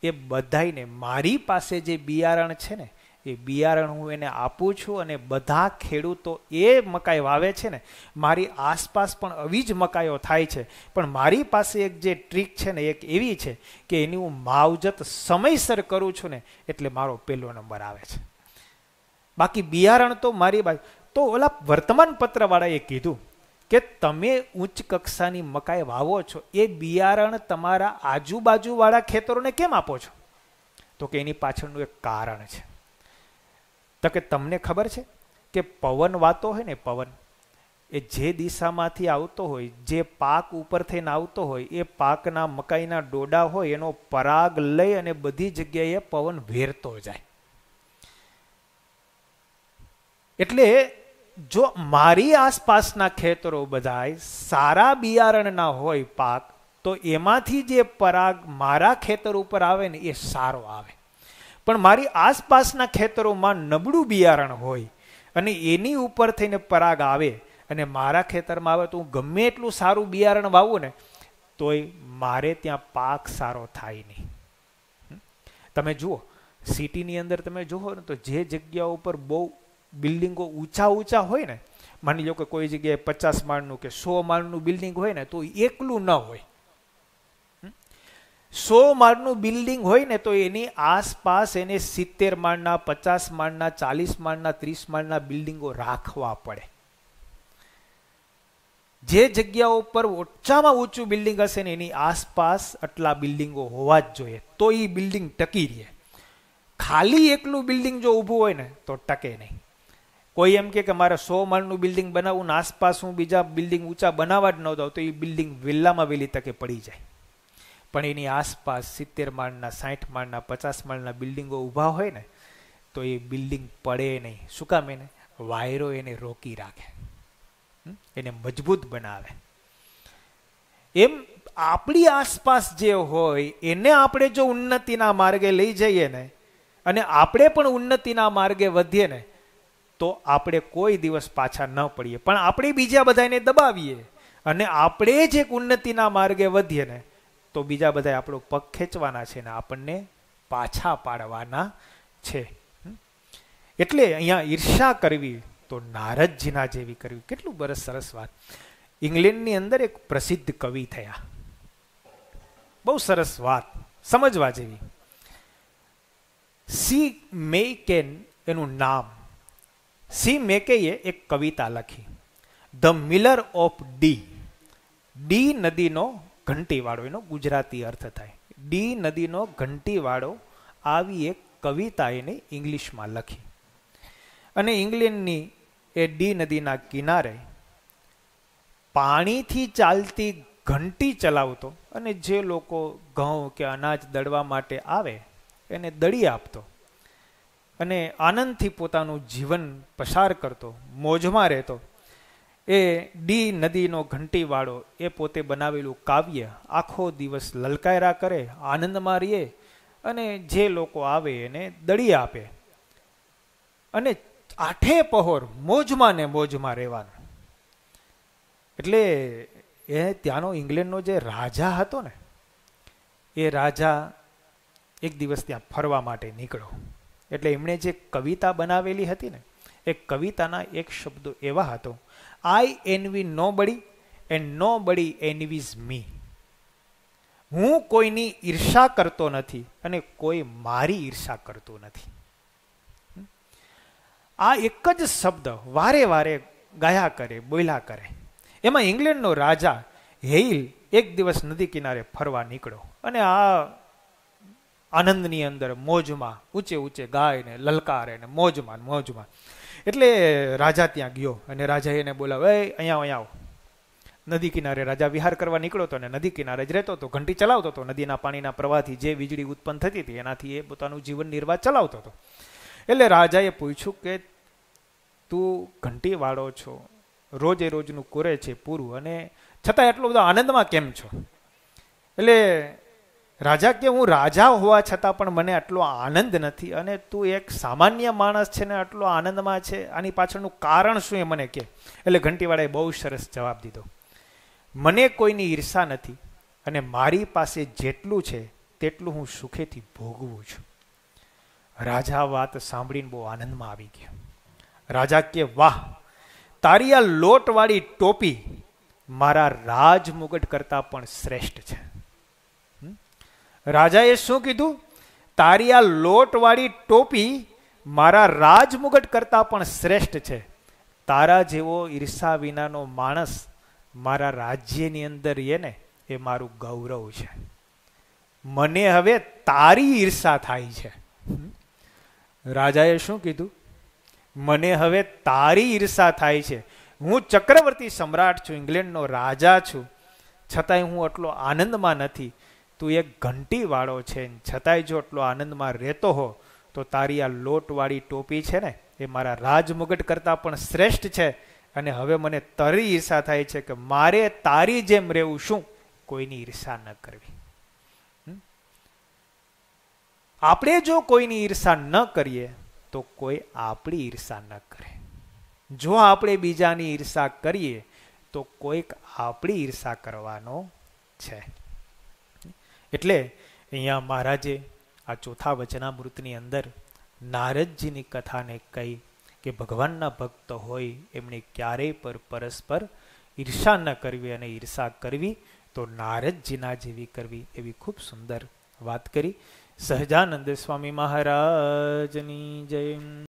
એ બધાને મારી પાસે જે બિયારણ છે ને એ બિયારણ હું એને આપું છું અને બધા ખેડૂતો એ મકાઈ વાવે છે ને, મારી આસપાસ પણ આવી જ મકાઈઓ થાય છે. પણ મારી પાસે એક જે ટ્રીક છે ને એક એવી છે કે એની હું માવજત સમયસર કરું છું ને એટલે મારો 1લો નંબર આવે છે. બાકી બિયારણ તો મારી બાજુ. તો ઓલા વર્તમાન પત્ર વાળાએ કીધું કે તમે ઉચ્ચ કક્ષાની મકાઈ વાવો છો, એ બિયારણ તમારા આજુબાજુ વાળા ખેતરોને કેમ આપો છો? તો કે એની પાછળનું એક કારણ છે. તો કે તમને ખબર છે કે પવન વાતો હોય ને, પવન એ જે દિશામાંથી આવતો હોય, જે પાક ઉપર થઈને આવતો હોય, એ પાકના મકાઈના ડોડા હોય એનો પરાગ લઈ અને બધી જગ્યાએ પવન વેરતો જાય. એટલે જો મારી આસપાસના ખેતરો બધાય સારા બિયારણના હોય પાક, તો એમાંથી જે પરાગ મારા ખેતર ઉપર આવે ને એ સારો આવે. પણ મારી આસપાસના ખેતરોમાં નબળું બિયારણ હોય અને એની ઉપર થઈને પરાગ આવે અને મારા ખેતરમાં આવે તો હું ગમે એટલું સારું બિયારણ વાવું ને તોય મારે ત્યાં પાક સારો થાય નહીં. તમે જુઓ સિટીની અંદર તમે જુઓ ને તો જે જગ્યા ઉપર બહુ બિલ્ડિંગો ઊંચા હોય ને, માની લો કે કોઈ જગ્યાએ 50 માળનું કે 100 માળનું બિલ્ડિંગ હોય ને તો એકલું ન હોય. 100 માળનું બિલ્ડિંગ હોય ને તો એની આસપાસ એને 70 માળના, 50 માળના, 40 માળના, 30 માળના બિલ્ડિંગો રાખવા પડે. જે જગ્યાઓ પર ઓછામાં ઊંચું બિલ્ડિંગ હશે ને એની આસપાસ આટલા બિલ્ડિંગો હોવા જ જોઈએ તો એ બિલ્ડિંગ ટકી રહે. ખાલી એકલું બિલ્ડિંગ જો ઊભું હોય ને તો ટકે નહીં. કોઈ એમ કે મારે 100 માળનું બિલ્ડિંગ બનાવવું ને આસપાસ હું બીજા બિલ્ડિંગ ઊંચા બનાવવા જ ન દઉં તો એ બિલ્ડિંગ વહેલામાં વહેલી તકે પડી જાય. પણ એની આસપાસ 70 માળના, 60 માળના, 50 માળના બિલ્ડિંગો ઊભા હોય ને તો એ બિલ્ડિંગ પડે નહીં. શું કામ? એને વાયરો એને રોકી રાખે, એને મજબૂત બનાવે. એમ આપણી આસપાસ જે હોય એને આપણે જો ઉન્નતિના માર્ગે લઈ જઈએ ને અને આપણે પણ ઉન્નતિના માર્ગે વધીએ ને તો આપણે કોઈ દિવસ પાછા ન પડીએ. પણ આપણે બીજા બધાને દબાવીએ અને આપણે જ એક ઉન્નતિના માર્ગે વધીએ ને તો બીજા બધા આપણો પગ ખેંચવાના છે ને આપણને પાછા પાડવાના છે. એટલે અહીંયા ઈર્ષા કરવી તો નારદજીના જેવી કરવી. કેટલું સરસ વાત. ઇંગ્લેન્ડની અંદર એક પ્રસિદ્ધ કવિ થયા, બહુ સરસ વાત સમજવા જેવી. સી મેકેન એનું નામ. સી મેકેએ એક કવિતા લખી, the Miller of D. D નદીનો ઘંટીવાળો, એનો ગુજરાતી અર્થ થાય ડી નદીનો ઘંટીવાળો. આવી એક કવિતા એને ઇંગ્લિશમાં લખી અને ઇંગ્લેન્ડની એ ડી નદીના કિનારે પાણીથી ચાલતી ઘંટી ચલાવતો અને જે લોકો ઘઉં કે અનાજ દળવા માટે આવે એને દળી આપતો અને આનંદથી પોતાનું જીવન પસાર કરતો, મોજમાં રહેતો. એ ડી નદીનો ઘંટીવાળો એ પોતે બનાવેલું કાવ્ય આખો દિવસ લલકાયરા કરે, આનંદમાં રહીએ અને જે લોકો આવે એને દળી આપે અને આઠે પહોર મોજમાં ને મોજમાં રહેવાનું. એટલે એ ત્યાંનો ઇંગ્લેન્ડનો જે રાજા હતો ને, એ રાજા એક દિવસ ત્યાં ફરવા માટે નીકળ્યો. એટલે એમણે જે કવિતા બનાવેલી હતી ને, એ કવિતાના એક શબ્દો એવા હતો, આઈ એનવી નોબડી એન્ડ નોબડી એનવીઝ મી. હું કોઈની ઈર્ષા કરતો નથી અને કોઈ મારી ઈર્ષા કરતું નથી. આ એક જ શબ્દ વારે વારે ગાયા કરે, બોલ્યા કરે. એમાં ઇંગ્લેન્ડનો રાજા હેઇલ એક દિવસ નદી કિનારે ફરવા નીકળ્યો અને આ આનંદની અંદર મોજમાં ઊંચે ઊંચે ગાય ને લલકારે ને મોજમાં મોજમાં. એટલે રાજા ત્યાં ગયો અને રાજાએ એને બોલાવ્યો, એ અહીંયા આવો. નદી કિનારે રાજા વિહાર કરવા નીકળ્યો હતો ને નદી કિનારે જ રહેતો હતો, ઘંટી ચલાવતો હતો. નદીના પાણીના પ્રવાહથી જે વીજળી ઉત્પન્ન થતી હતી એનાથી એ પોતાનું જીવન નિર્વાહ ચલાવતો હતો. એટલે રાજાએ પૂછ્યું કે તું ઘંટી વાળો છો, રોજે રોજનું કરે છે પૂરું, અને છતાં એટલો બધો આનંદમાં કેમ છો? એટલે રાજા કે હું રાજા હોવા છતાં પણ મને આટલો આનંદ નથી, અને તું એક સામાન્ય માણસ છે ને આટલો આનંદમાં છે, આની પાછળનું કારણ શું એ મને કે. એટલે ઘંટીવાળાએ બહુ સરસ જવાબ દીધો, મને કોઈની ઈર્ષા નથી અને મારી પાસે જેટલું છે તેટલું હું સુખેથી ભોગવું છું. રાજા વાત સાંભળીને બહુ આનંદમાં આવી ગયા. રાજા કે વાહ, તારી આ લોટવાળી ટોપી મારા રાજમુગટ કરતા પણ શ્રેષ્ઠ છે. રાજાએ શું કીધું? તારી આ લોટવાળી ટોપી મારા રાજમુગટ કરતા પણ શ્રેષ્ઠ છે. તારા જેવો ઈર્ષા વિનાનો માણસ મારા રાજ્યની અંદર એ એ મારું ગૌરવ છે. મને હવે તારી ઈર્ષા થાય છે. રાજાએ શું કીધું? મને હવે તારી ઈર્ષા થાય છે. હું ચક્રવર્તી સમ્રાટ છું, ઇંગ્લેન્ડનો રાજા છું, છતાંય હું આટલો આનંદમાં નથી. તું એક ઘંટી વાળો છે, છતાંય જો આટલો આનંદમાં રહેતો હો તો તારી આ લોટવાળી ટોપી છે ને એ મારા રાજમુગટ કરતાં પણ શ્રેષ્ઠ છે. અને હવે મને તારી ઈર્ષા થાય છે કે મારે તારી જેમ રહેવું, શું કોઈની ઈર્ષા ન કરવી. આપણે જો કોઈની ઈર્ષા ન કરીએ તો કોઈ આપણી ઈર્ષા ન કરે. જો આપણે બીજાની ઈર્ષા કરીએ તો કોઈક આપણી ઈર્ષા કરવાનો છે. એટલે અહીંયા મહારાજે આ ચોથા વચનામૃતની અંદર નારદજીની કથાને કહી કે ભગવાનના ભક્ત હોય એમણે ક્યારેય પર પરસ્પર ઈર્ષા ન કરવી, અને ઈર્ષા કરવી તો નારદજીના જેવી કરવી, એવી ખૂબ સુંદર વાત કરી. સહજાનંદ સ્વામી મહારાજની જય.